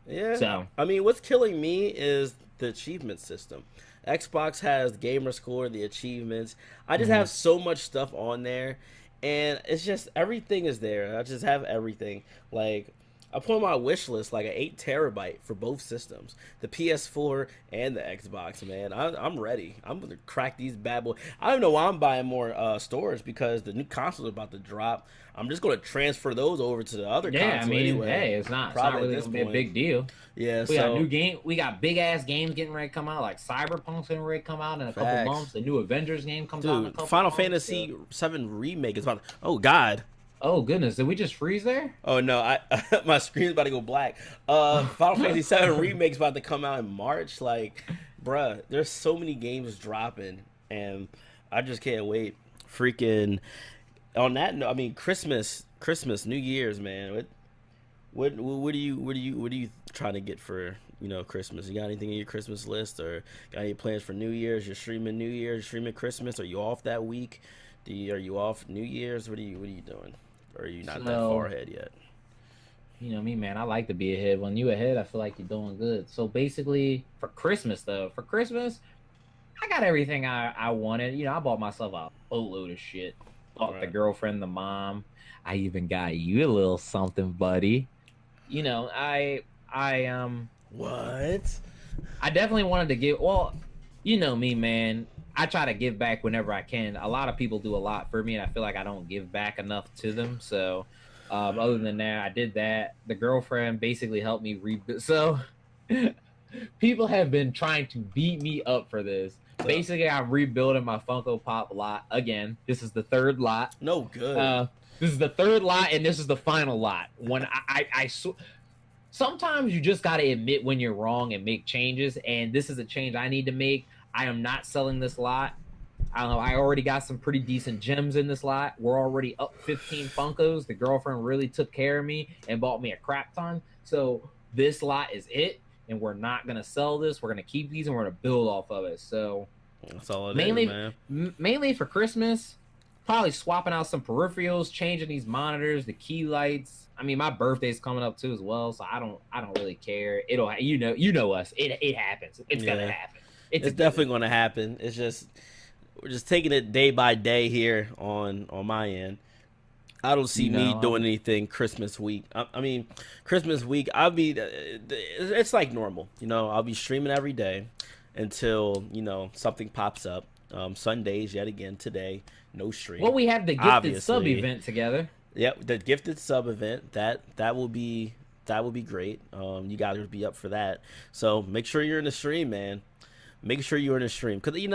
A: Yeah.
B: So
A: I mean, what's killing me is the achievement system. Xbox has gamer score, the achievements. I just have so much stuff on there, and it's just everything is there. I just have everything. Like, I put on my wish list like an 8 terabyte for both systems, the PS4 and the Xbox. Man, I'm ready. I'm gonna crack these bad boys. I don't know why I'm buying more storage because the new console is about to drop. I'm just gonna transfer those over to the other
B: yeah, I
A: console
B: mean,
A: anyway.
B: hey, it's not
A: Probably
B: really
A: at this
B: gonna be a
A: point.
B: big deal.
A: Yeah.
B: We got
A: So
B: new game. We got big ass games getting ready to come out, like Cyberpunk's getting ready to come out in a couple
A: facts.
B: months. The new Avengers game comes out in a
A: Dude,
B: couple
A: Final
B: months.
A: Fantasy VII remake is about. Oh God.
B: Oh goodness, did we just freeze there?
A: Oh no, I my screen's about to go black. Final Fantasy VII remake's about to come out in March. Like, bruh, there's so many games dropping, and I just can't wait. Freaking on that note, I mean Christmas, New Year's, man. What do you trying to get for Christmas? You got anything in your Christmas list, or got any plans for New Year's? You're streaming New Year's, you're streaming Christmas. Are you off that week? Are you off New Year's? What are you doing? Or are you not that far ahead yet?
B: You know me, man. I like to be ahead. When you ahead, I feel like you're doing good. So basically, for Christmas, I got everything I wanted. I bought myself a boatload of shit. Bought the girlfriend, the mom. I even got you a little something, buddy.
A: What?
B: I definitely wanted to give. Well, you know me, man. I try to give back whenever I can. A lot of people do a lot for me, and I feel like I don't give back enough to them. So, other than that, I did that. The girlfriend basically helped me rebuild. So, people have been trying to beat me up for this. Basically, I'm rebuilding my Funko Pop lot again. This is the third lot.
A: No good.
B: This is the third lot, and this is the final lot. When sometimes you just got to admit when you're wrong and make changes, and this is a change I need to make. I am not selling this lot. I don't know. I already got some pretty decent gems in this lot. We're already up 15 Funkos. The girlfriend really took care of me and bought me a crap ton. So this lot is it, and we're not gonna sell this. We're gonna keep these, and we're gonna build off of it. So
A: that's all it is, man.
B: Mainly for Christmas, probably swapping out some peripherals, changing these monitors, the key lights. I mean, my birthday's coming up too as well, so I don't really care. It'll you know us. It happens. It's gonna happen.
A: It's definitely going to happen. It's just we're just taking it day by day here on my end. I don't see me doing anything Christmas week. I mean, Christmas week, it's like normal. I'll be streaming every day until something pops up. Sundays yet again today, no stream.
B: Well, we have the gifted sub event together.
A: Yep, the gifted sub event that will be great. You guys will be up for that. So make sure you're in the stream, man. Make sure you're in the stream, because we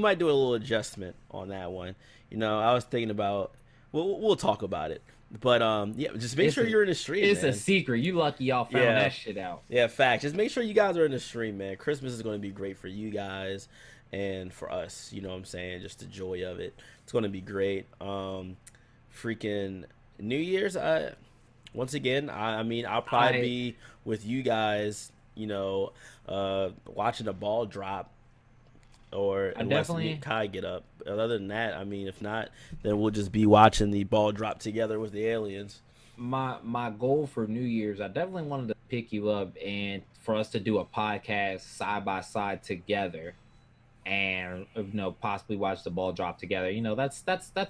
A: might do a little adjustment on that one. I was thinking about we'll talk about it, but yeah, just make sure you're in the stream.
B: It's a secret. You lucky y'all found that shit out.
A: Yeah, fact. Just make sure you guys are in the stream, man. Christmas is going to be great for you guys and for us. You know what I'm saying? Just the joy of it. It's going to be great. Freaking New Year's. Once again, I mean, I'll probably be with you guys. Watching a ball drop, or unless me and Kai get up. Other than that, I mean, if not, then we'll just be watching the ball drop together with the aliens.
B: My goal for New Year's, I definitely wanted to pick you up and for us to do a podcast side by side together, and possibly watch the ball drop together. That's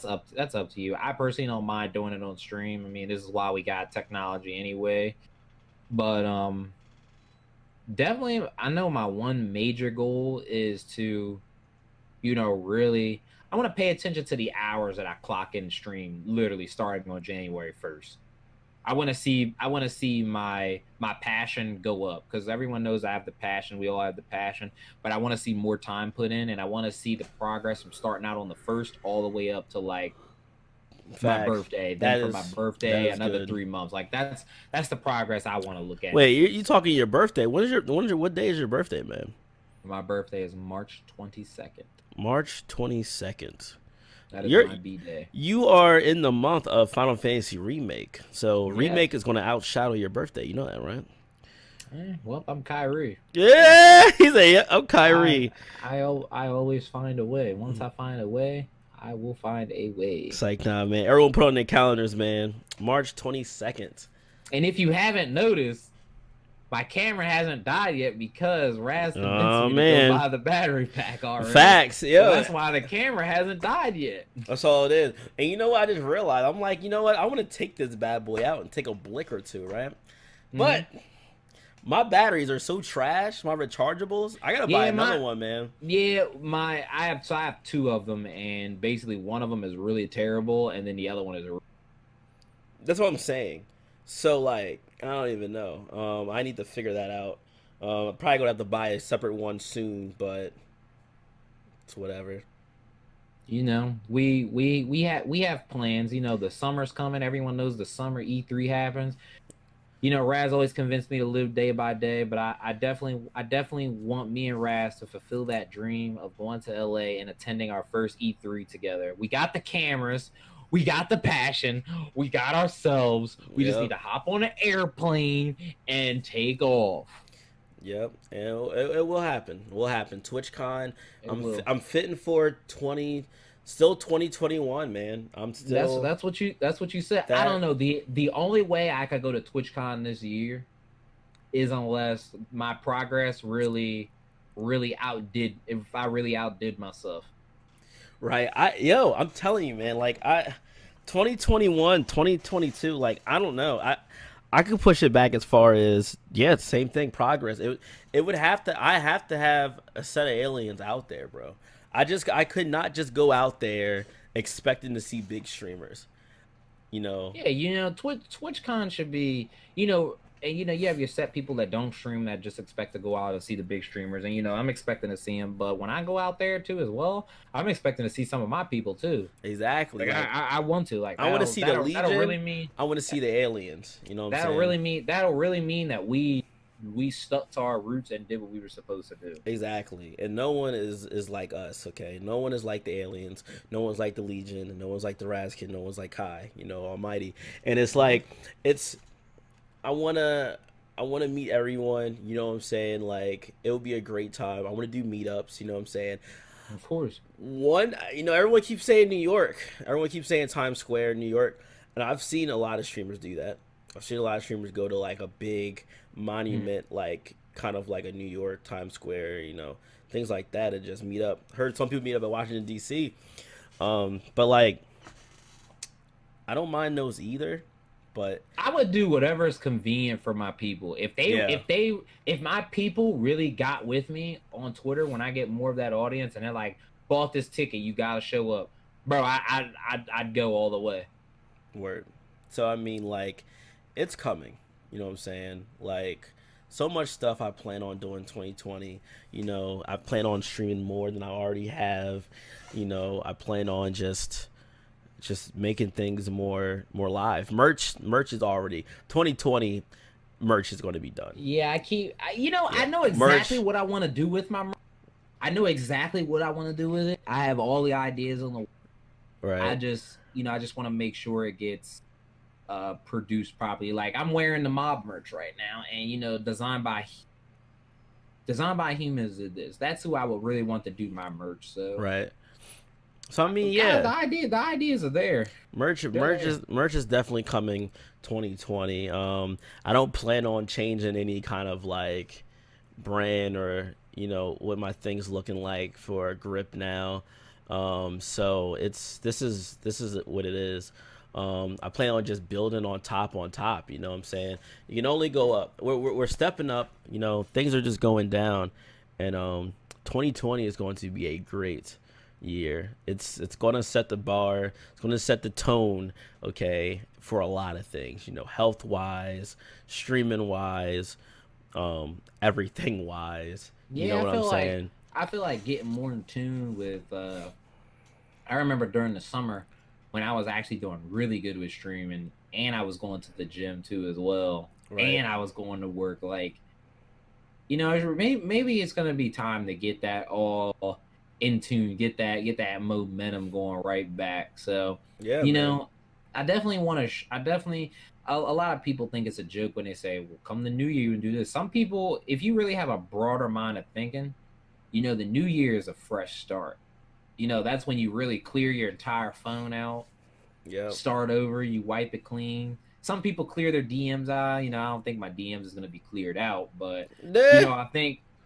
B: up to you. I personally don't mind doing it on stream. I mean, this is why we got technology anyway. But definitely, I know my one major goal is to, really, I want to pay attention to the hours that I clock in stream, literally starting on January 1st. I want to see my passion go up, because everyone knows I have the passion. We all have the passion, but I want to see more time put in, and I want to see the progress from starting out on the first all the way up to like my
A: Facts.
B: birthday.
A: That
B: Then for my
A: is
B: birthday, another
A: good.
B: 3 months. Like that's the progress I want to look at.
A: Wait, you talking your birthday? What day is your birthday, man?
B: My birthday is March 22nd.
A: March 22nd.
B: That is my B-day.
A: You are in the month of Final Fantasy Remake, so
B: Yes.
A: Remake is going to outshadow your birthday. You know that, right?
B: Well, I'm Kyrie.
A: Yeah, he's I'm Kyrie.
B: I always find a way. Once I find a way, I will find a way.
A: It's like, nah, man. Everyone put on their calendars, man. March 22nd.
B: And if you haven't noticed, my camera hasn't died yet because Raz convinced me to go buy the battery pack already.
A: Facts, yeah.
B: So that's why the camera hasn't died yet.
A: That's all it is. And you know what? I just realized. I'm like, you know what? I want to take this bad boy out and take a blick or two, right? But my batteries are so trash. My rechargeables. I gotta buy another one, man.
B: Yeah, I have 2 of them, and basically one of them is really terrible, and then the other one is.
A: That's what I'm saying. So like, I don't even know. I need to figure that out. I'm probably gonna have to buy a separate one soon, but it's whatever.
B: You know, we have plans. You know, the summer's coming. Everyone knows the summer E3 happens. You know, Raz always convinced me to live day by day, but I definitely want me and Raz to fulfill that dream of going to LA and attending our first E3 together. We got the cameras. We got the passion. We got ourselves. We just need to hop on an airplane and take off.
A: Yep, and it will happen. It will happen. TwitchCon. I'm fitting for 2021, man. I'm still.
B: That's what you said. I don't know. The only way I could go to TwitchCon this year is unless my progress really outdid. If I really outdid myself.
A: Right. I'm telling you, man, like 2021, 2022, like I don't know. I could push it back as far as same thing, progress. It would have to I have to have a set of aliens out there, bro. I could not just go out there expecting to see big streamers. You know.
B: Yeah, you know, TwitchCon should be, you know, and you know, you have your set people that don't stream that just expect to go out and see the big streamers, and you know, I'm expecting to see them. But when I go out there too, as well, I'm expecting to see some of my people too.
A: Exactly.
B: Like, I want to. Like,
A: I want to see the Legion.
B: That'll really mean.
A: I want to see the aliens. You know what I'm saying?
B: That'll really mean that we stuck to our roots and did what we were supposed to do.
A: Exactly. And no one is like us. Okay. No one is like the aliens. No one's like the Legion. And no one's like the Razkid. No one's like Kai. You know, Almighty. And it's like I wanna meet everyone, you know what I'm saying? Like, it would be a great time. I wanna do meetups, you know what I'm saying?
B: Of course.
A: Everyone keeps saying New York. Everyone keeps saying Times Square, New York. And I've seen a lot of streamers do that. I've seen a lot of streamers go to like a big monument, like kind of like a New York Times Square, you know, things like that, and just meet up. Heard some people meet up at Washington DC. But like, I don't mind those either. But
B: I would do whatever is convenient for my people. If my people really got with me on Twitter when I get more of that audience and they're like, bought this ticket, you gotta show up, bro. I'd go all the way.
A: Word. So I mean, like, it's coming. You know what I'm saying? Like, so much stuff I plan on doing 2020. You know, I plan on streaming more than I already have. You know, I plan on just making things more live. Merch is already 2020. Merch is going to be done.
B: Yeah, I know exactly what I want to do with my merch. I know exactly what I want to do with it. I have all the ideas on the
A: right.
B: I just want to make sure it gets produced properly. Like, I'm wearing the mob merch right now, and you know, designed by humans did this. That's who I would really want to do my merch. So
A: right. So I mean,
B: the ideas are there.
A: Merch is definitely coming 2020. I don't plan on changing any kind of like brand or, you know, what my thing's looking like for a grip now. So this is what it is. I plan on just building on top, you know what I'm saying? You can only go up. We're stepping up, you know, things are just going down, and 2020 is going to be a great year. It's gonna set the bar. It's gonna set the tone. Okay, for a lot of things. You know, health wise, streaming wise, everything wise. You know
B: Yeah,
A: what I'm saying?
B: I feel like getting more in tune with. I remember during the summer when I was actually doing really good with streaming, and I was going to the gym too as well,
A: Right.
B: and I was going to work. Like, maybe it's gonna be time to get that all in tune, get that momentum going right back. So,
A: Yeah,
B: you
A: man.
B: know, I definitely want to. I definitely. A lot of people think it's a joke when they say, "Well, come the new year you can do this." Some people, if you really have a broader mind of thinking, the new year is a fresh start. That's when you really clear your entire phone out,
A: Yep.
B: start over, you wipe it clean. Some people clear their DMs out. I don't think my DMs is going to be cleared out, but
A: Nah.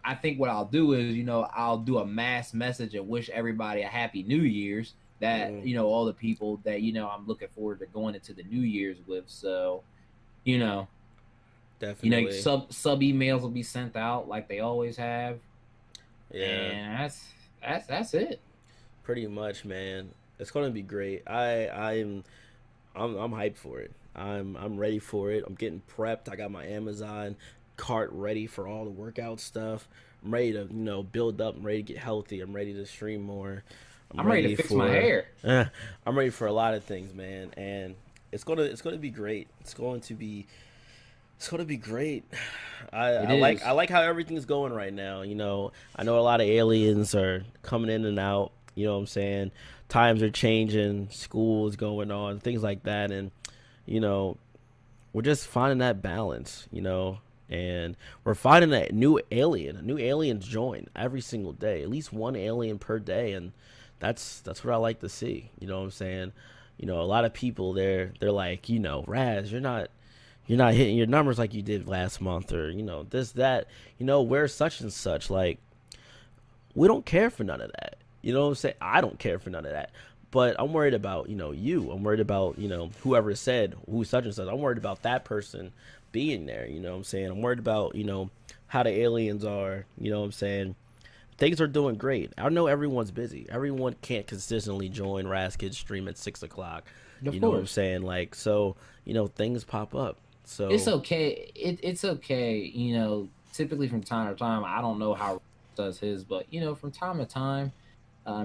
B: I think what I'll do is, I'll do a mass message and wish everybody a happy New Year's. That
A: Mm,
B: all the people that I'm looking forward to going into the New Year's with. So, you know,
A: definitely.
B: sub emails will be sent out like they always have,
A: Yeah.
B: and that's it.
A: Pretty much, man. It's gonna be great. I'm hyped for it. I'm ready for it. I'm getting prepped. I got my Amazon cart ready for all the workout stuff. I'm ready to, build up. I'm ready to get healthy. I'm ready to stream more. I'm
B: I'm ready to
A: ready
B: fix my
A: for
B: hair.
A: I'm ready for a lot of things, man. And it's gonna be great. It's gonna be great.
B: It
A: I
B: is.
A: like how everything's going right now. I know a lot of aliens are coming in and out. You know what I'm saying? Times are changing, school is going on, things like that, and you know we're just finding that balance. And we're finding a new alien join every single day, at least one alien per day, and that's what I like to see. You know what I'm saying? A lot of people they're like, Raz, you're not hitting your numbers like you did last month, or this that, where's such and such. Like, we don't care for none of that. You know what I'm saying? I don't care for none of that. But I'm worried about, you. I'm worried about, whoever said who such and such. I'm worried about that person being there. You know what I'm saying? I'm worried about, how the aliens are. You know what I'm saying? Things are doing great. I know everyone's busy. Everyone can't consistently join Razkid stream at 6 o'clock.
B: Of
A: You know what I'm
B: course.
A: saying? Like, so, things pop up.
B: It's
A: So,
B: okay. It's okay. Typically from time to time, I don't know how does his, but from time to time,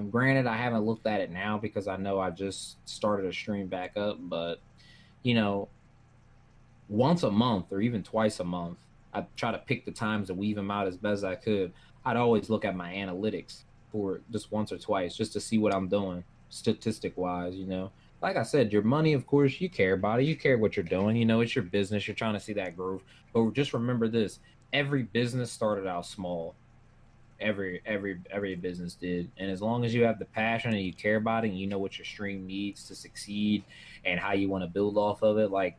B: granted, I haven't looked at it now because I know I just started a stream back up, but you know, once a month or even twice a month, I try to pick the times to weave them out as best as I could. I'd always look at my analytics for just once or twice just to see what I'm doing statistic wise. Like I said, your money, of course, you care about it. You care what you're doing. It's your business. You're trying to see that growth. But just remember this: every business started out small. Every business did, and as long as you have the passion and you care about it, and you know what your stream needs to succeed and how you want to build off of it, like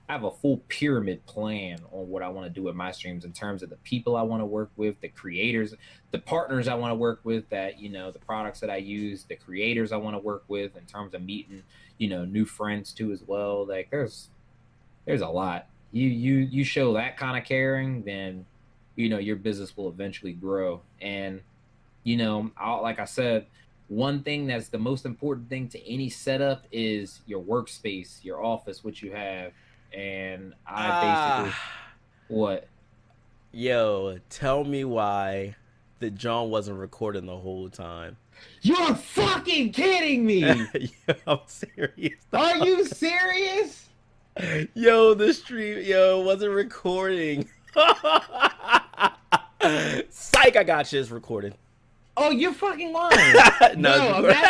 B: I have a full pyramid plan on what I want to do with my streams in terms of the people I want to work with, the creators, the partners I want to work with, that the products that I use, the creators I want to work with in terms of meeting, new friends too as well. Like there's a lot. You show that kind of caring, then your business will eventually grow. And like I said, one thing that's the most important thing to any setup is your workspace, your office, what you have. And I
A: ah,
B: basically what?
A: yo, tell me why the John wasn't recording the whole time.
B: You're fucking kidding me!
A: Yo, I'm serious.
B: Are you serious?
A: Yo, the stream, wasn't recording. Psych, I got you. It's recording.
B: Oh, you're fucking lying.
A: No, it's
B: No,
A: recording.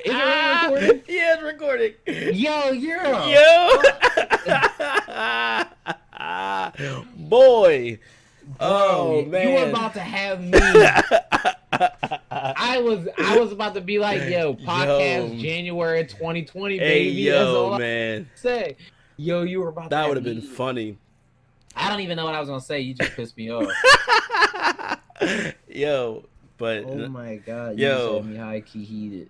B: is it really recorded?
A: Yeah, it's recording.
B: Yo, you're a
A: Boy.
B: bro.
A: Oh
B: You were
A: man.
B: about to have me. I was about to be like, yo, podcast
A: Yo.
B: January 2020,
A: Hey
B: baby. That's
A: yo,
B: all I
A: man.
B: say. Yo, you were about to
A: That would
B: have
A: have been
B: me.
A: funny.
B: I don't even know what I was gonna say. You just pissed me off.
A: Yo, but
B: Oh my god, you just
A: yo,
B: had me high key heated.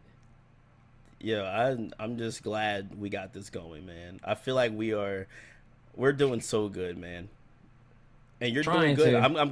A: I'm just glad we got this going, man. I feel like we're doing so good, man. And you're doing
B: Trying
A: good.
B: to.
A: I'm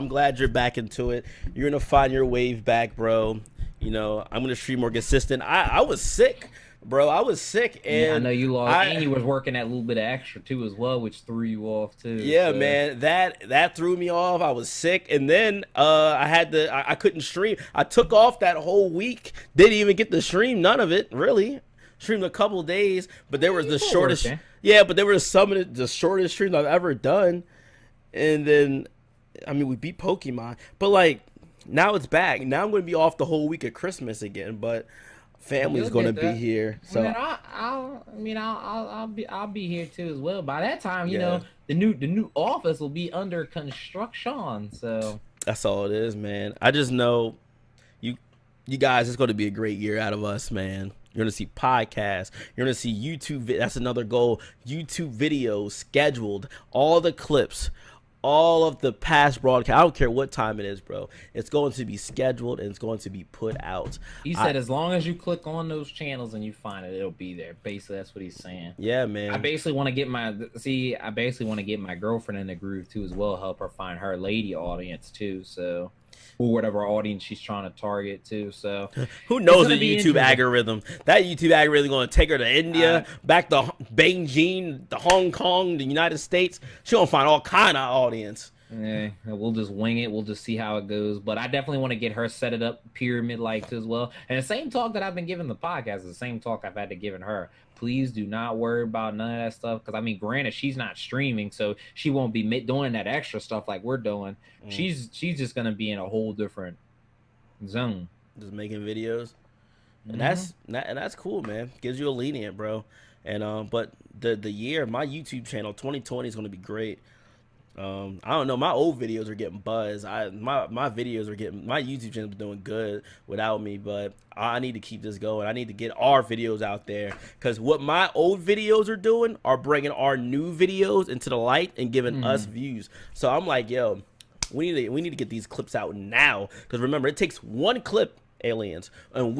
A: glad you're back into it. You're gonna find your wave back, bro. You know, I'm gonna stream more consistent. I was sick, bro. I was sick, and
B: yeah, I know you lost, and you was working that little bit of extra too as well, which threw you off too.
A: Yeah,
B: so.
A: man, that threw me off. I was sick, and then I couldn't stream. I took off that whole week. Didn't even get to stream none of it, really. Streamed a couple days, but there was the shortest. Yeah, but there were some of the shortest streams I've ever done. And then, I mean, we beat Pokemon, but like now it's back. Now I'm going to be off the whole week of Christmas again, but family's going to be here. So
B: I'll be here too as well. By that time, you know, the new office will be under construction. So
A: that's all it is, man. I just know you guys, it's going to be a great year out of us, man. You're going to see podcasts. You're going to see YouTube. That's another goal. YouTube videos scheduled. All the clips. All of the past broadcasts. I don't care what time it is, bro. It's going to be scheduled and it's going to be put out.
B: He said as long as you click on those channels and you find it, it'll be there. Basically, that's what he's saying.
A: Yeah, man.
B: I basically want to get my girlfriend in the groove too as well. Help her find her lady audience too. So. Or whatever audience she's trying to target too. So
A: who knows the YouTube algorithm? That YouTube algorithm going to take her to India, back to Beijing, to Hong Kong, the United States. She gonna find all kind of audience.
B: Yeah, we'll just wing it. We'll just see how it goes. But I definitely want to get her set it up pyramid-like as well. And the same talk that I've been giving the podcast is the same talk I've had to give her. Please do not worry about none of that stuff. Because, I mean, granted, she's not streaming, so she won't be doing that extra stuff like we're doing. She's just going to be in a whole different zone.
A: Just making videos. And that's cool, man. Gives you a lenient, bro. And but the year, my YouTube channel, 2020 is going to be great. I don't know. My old videos are getting buzz. My YouTube channel is doing good without me, but I need to keep this going. I need to get our videos out there because what my old videos are doing are bringing our new videos into the light and giving us views. So I'm like, yo, we need to get these clips out now because remember, it takes one clip, aliens, and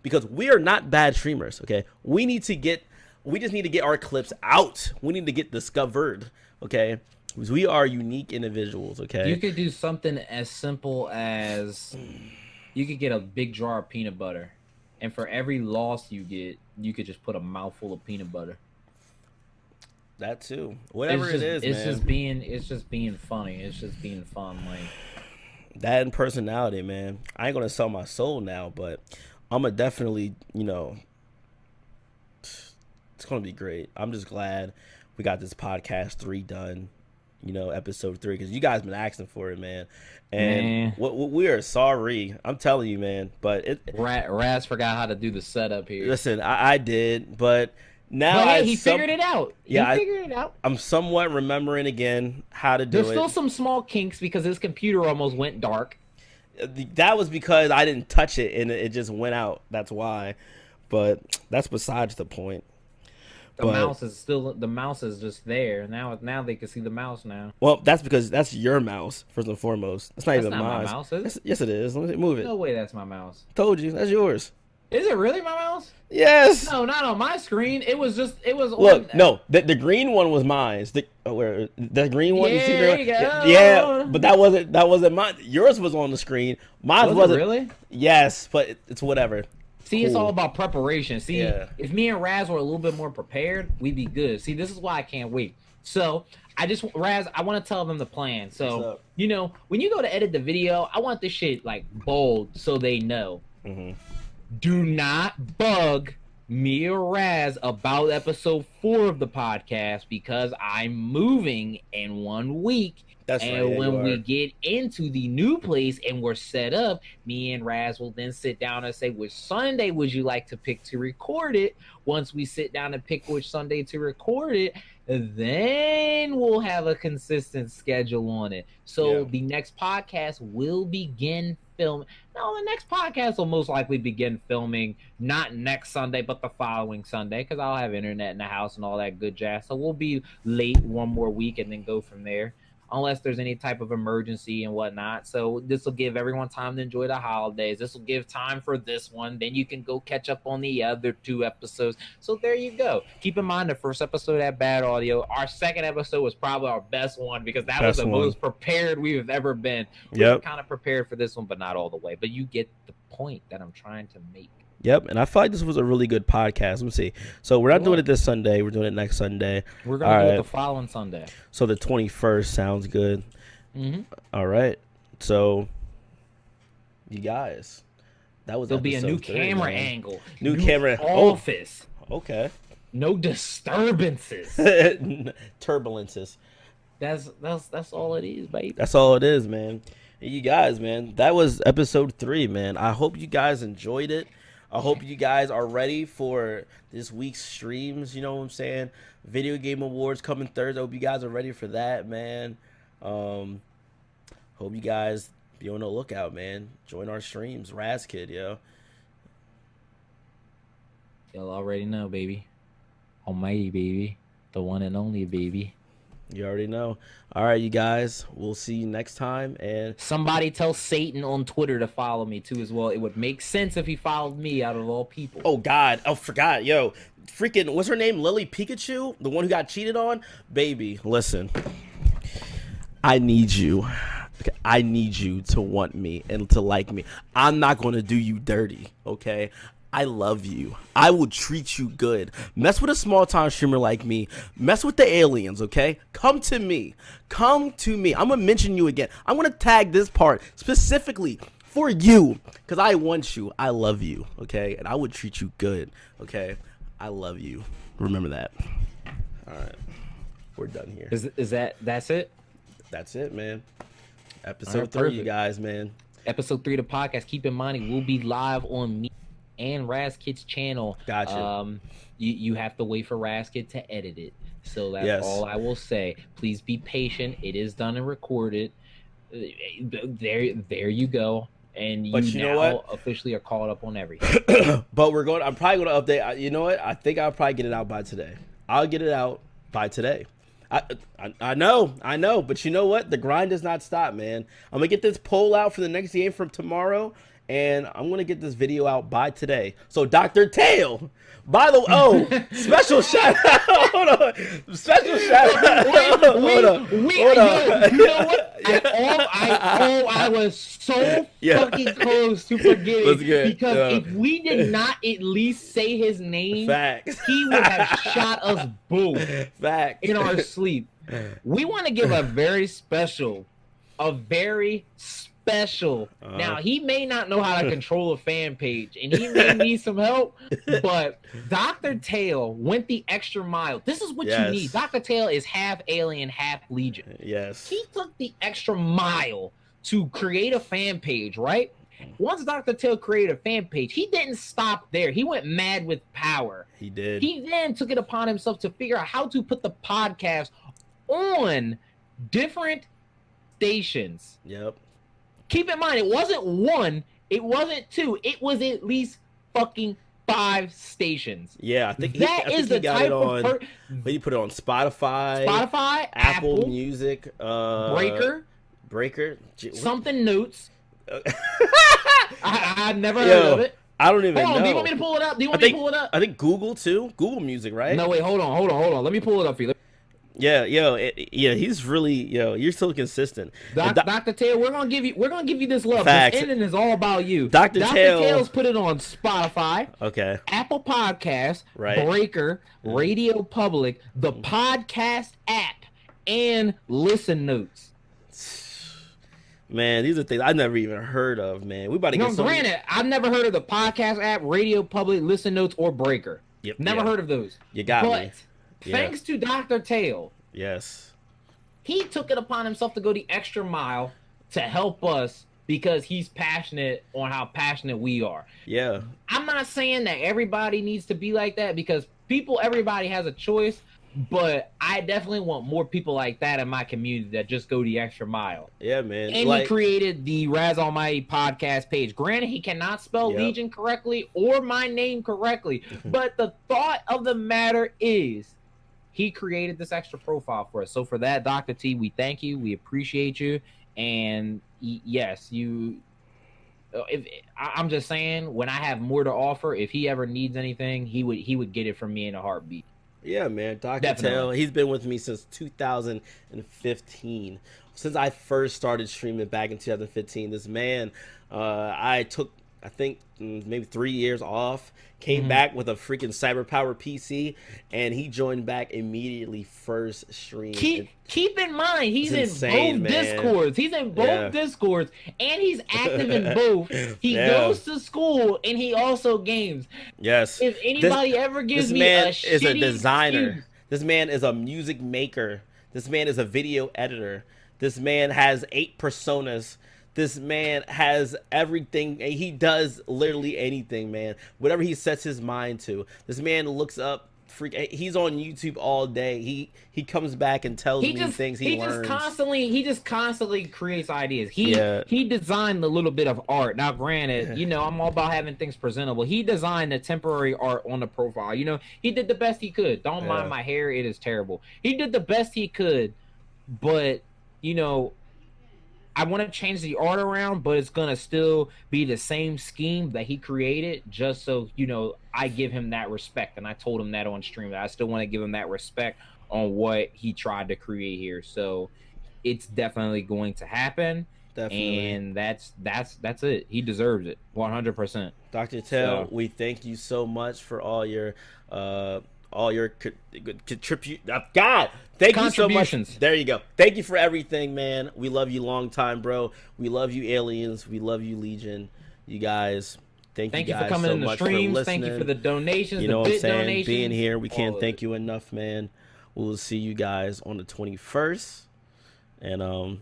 A: because we are not bad streamers. Okay, we just need to get our clips out. We need to get discovered. Okay. We are unique individuals, okay?
B: You could do something as simple as you could get a big jar of peanut butter, and for every loss you get, you could just put a mouthful of peanut butter.
A: That too. Whatever it is,
B: it's
A: man.
B: It's just being funny. It's just being fun, like
A: that and personality, man. I ain't gonna sell my soul now, but I'm gonna definitely, it's gonna be great. I'm just glad we got this podcast 3 done. Episode 3, because you guys been asking for it, man. And we are sorry. I'm telling you, man. But
B: Raz forgot how to do the setup here.
A: Listen, I did, but now
B: he figured it out.
A: Yeah,
B: he figured it out.
A: I'm somewhat remembering again how to do it.
B: There's still some small kinks because his computer almost went dark.
A: That was because I didn't touch it and it just went out. That's why. But that's besides the point.
B: The mouse is just there. Now they can see the mouse now.
A: Well, that's because that's your mouse, first and foremost. That's not even mine.
B: My mouse, is it?
A: Yes, it is. Let me move it.
B: No way that's my mouse.
A: Told you. That's yours.
B: Is it really my mouse?
A: Yes.
B: No, not on my screen. It was.
A: Look, no, the green one was mine. The green one.
B: Yeah,
A: you see
B: there you go.
A: Yeah, but that wasn't mine. Yours was on the screen. Mine wasn't.
B: Really?
A: Yes, but it's whatever.
B: See, It's all about preparation. See,
A: if
B: me and Raz were a little bit more prepared, we'd be good. See, this is why I can't wait. So, Raz, I want to tell them the plan. So, when you go to edit the video, I want this shit, like, bold so they know. Do not bug me or Raz about episode 4 of the podcast because I'm moving in 1 week.
A: That's
B: and
A: right,
B: when we get into the new place and we're set up, me and Raz will then sit down and say, which Sunday would you like to pick to record it? Once we sit down and pick which Sunday to record it, then we'll have a consistent schedule on it. So the next podcast will begin filming. No, the next podcast will most likely begin filming not next Sunday, but the following Sunday, because I'll have internet in the house and all that good jazz. So we'll be late 1 more week and then go from there. Unless there's any type of emergency and whatnot. So this will give everyone time to enjoy the holidays. This will give time for this one. Then you can go catch up on the other 2 episodes. So there you go. Keep in mind the first episode had bad audio. Our second episode was probably our best one because that was the most prepared we've ever been. We were kind of prepared for this one, but not all the way. But you get the point that I'm trying to make.
A: Yep, and I feel like this was a really good podcast. Let me see. So we're not doing it this Sunday. We're doing it next Sunday.
B: We're going to do it the following Sunday.
A: So the 21st sounds good. All right. So, you guys, that was
B: There'll be a new
A: 3,
B: camera angle.
A: New camera.
B: Office.
A: Oh, okay.
B: No disturbances.
A: Turbulences.
B: That's all it is, baby.
A: That's all it is, man. You guys, man, that was episode 3, man. I hope you guys enjoyed it. I hope you guys are ready for this week's streams. You know what I'm saying? Video Game Awards coming Thursday. I hope you guys are ready for that, man. Hope you guys be on the lookout, man. Join our streams. Razkid, yo.
B: Y'all already know, baby. Almighty, baby. The one and only, baby.
A: You already know. All right, you guys. We'll see you next time. And
B: somebody tell Satan on Twitter to follow me too as well. It would make sense if he followed me out of all people.
A: Oh God, I forgot. Yo, freaking, what's her name? Lily Pikachu, the one who got cheated on. Baby, listen. I need you. Okay, I need you to want me and to like me. I'm not gonna do you dirty. Okay. I love you. I will treat you good. Mess with a small time streamer like me. Mess with the aliens, okay? Come to me. Come to me. I'm going to mention you again. I'm going to tag this part specifically for you because I want you. I love you, okay? And I would treat you good, okay? I love you. Remember that. All right. We're done here.
B: That's it?
A: That's it, man. Episode 3, you guys, man.
B: Episode 3 of the podcast. Keep in mind, it will be live on me and Razkid's channel.
A: Gotcha.
B: You have to wait for Razkid to edit it. So that's all I will say. Please be patient. It is done and recorded. There you go. And you know what? Officially are caught up on everything.
A: But I'm probably going to update. You know what? I think I'll probably get it out by today. I'll get it out by today. I know. But you know what? The grind does not stop, man. I'm going to get this poll out for the next game from tomorrow. And I'm going to get this video out by today. So, DoctorTale, by the way, special shout out. Hold on. Special shout out. Hold on.
B: You know what? I was so fucking close to forgetting. Because if we did not at least say his name,
A: facts,
B: he would have shot us both
A: facts
B: in our sleep. We want to give a very special. Now, he may not know how to control a fan page, and he may need some help, but DoctorTale went the extra mile. This is what you need. DoctorTale is half alien, half Legion.
A: Yes.
B: He took the extra mile to create a fan page, right? Once DoctorTale created a fan page, he didn't stop there. He went mad with power.
A: He did.
B: He then took it upon himself to figure out how to put the podcast on different stations.
A: Yep.
B: Keep in mind, it wasn't 1, it wasn't 2, it was at least fucking 5 stations.
A: Yeah, I think
B: he got it on.
A: He put it on Spotify, Apple Music, Breaker,
B: something Notes. I've never heard of it.
A: I don't even know.
B: Do you want me to pull it up?
A: I think Google too. Google Music, right?
B: No, wait, hold on. Let me pull it up for you.
A: Yeah, he's really, you're so consistent.
B: DoctorTale, we're gonna give you this love. Facts. This ending is all about you.
A: DoctorTale's
B: put it on Spotify,
A: okay,
B: Apple Podcasts,
A: right,
B: Breaker, Radio Public, the podcast app, and Listen Notes.
A: Man, these are things I never even heard of. Man, we about to get.
B: Granted, I've never heard of the podcast app, Radio Public, Listen Notes, or Breaker.
A: Yep,
B: never heard of those.
A: You got me.
B: Thanks to DoctorTale,
A: yes,
B: he took it upon himself to go the extra mile to help us because he's passionate on how passionate we are.
A: Yeah.
B: I'm not saying that everybody needs to be like that because everybody has a choice, but I definitely want more people like that in my community that just go the extra mile.
A: Yeah, man.
B: And he created the Raz Almighty podcast page. Granted, he cannot spell Legion correctly or my name correctly, but the thought of the matter is he created this extra profile for us. So for that, Dr. T, we thank you. We appreciate you. And yes, I'm just saying, when I have more to offer, if he ever needs anything, he would get it from me in a heartbeat.
A: Yeah, man. DoctorTale, he's been with me since 2015. Since I first started streaming back in 2015, this man, I took I think maybe 3 years off, came back with a freaking cyber power PC, and he joined back immediately first stream.
B: Keep in mind, he's in
A: insane,
B: both
A: man.
B: Discords. He's in both Discords, and he's active in both. He goes to school, and he also games.
A: Yes.
B: If anybody ever gives me a shitty
A: is a designer.
B: excuse,
A: This man is a music maker. This man is a video editor. This man has 8 personas. This man has everything. He does literally anything, man. Whatever he sets his mind to. This man looks up. He's on YouTube all day. He comes back and tells me things he learns.
B: He just constantly creates ideas. He designed a little bit of art. Now, granted, you know, I'm all about having things presentable. He designed the temporary art on the profile. You know, he did the best he could. Don't mind my hair. It is terrible. He did the best he could, but, you know, I want to change the art around, but it's going to still be the same scheme that he created, just so, you know, I give him that respect. And I told him that on stream, that I still want to give him that respect on what he tried to create here. So it's definitely going to happen. Definitely. And that's it. He deserves it 100%.
A: Dr. Tail, we thank you so much for all your God, thank you so much. There you go. Thank you for everything, man. We love you long time, bro. We love you, aliens. We love you, Legion. You guys, thank you guys for coming so in the streams.
B: Thank you for the donations.
A: You know what I'm saying? Donations. Being here, we can't thank you enough, man. We will see you guys on the 21st, and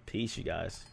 A: peace, you guys.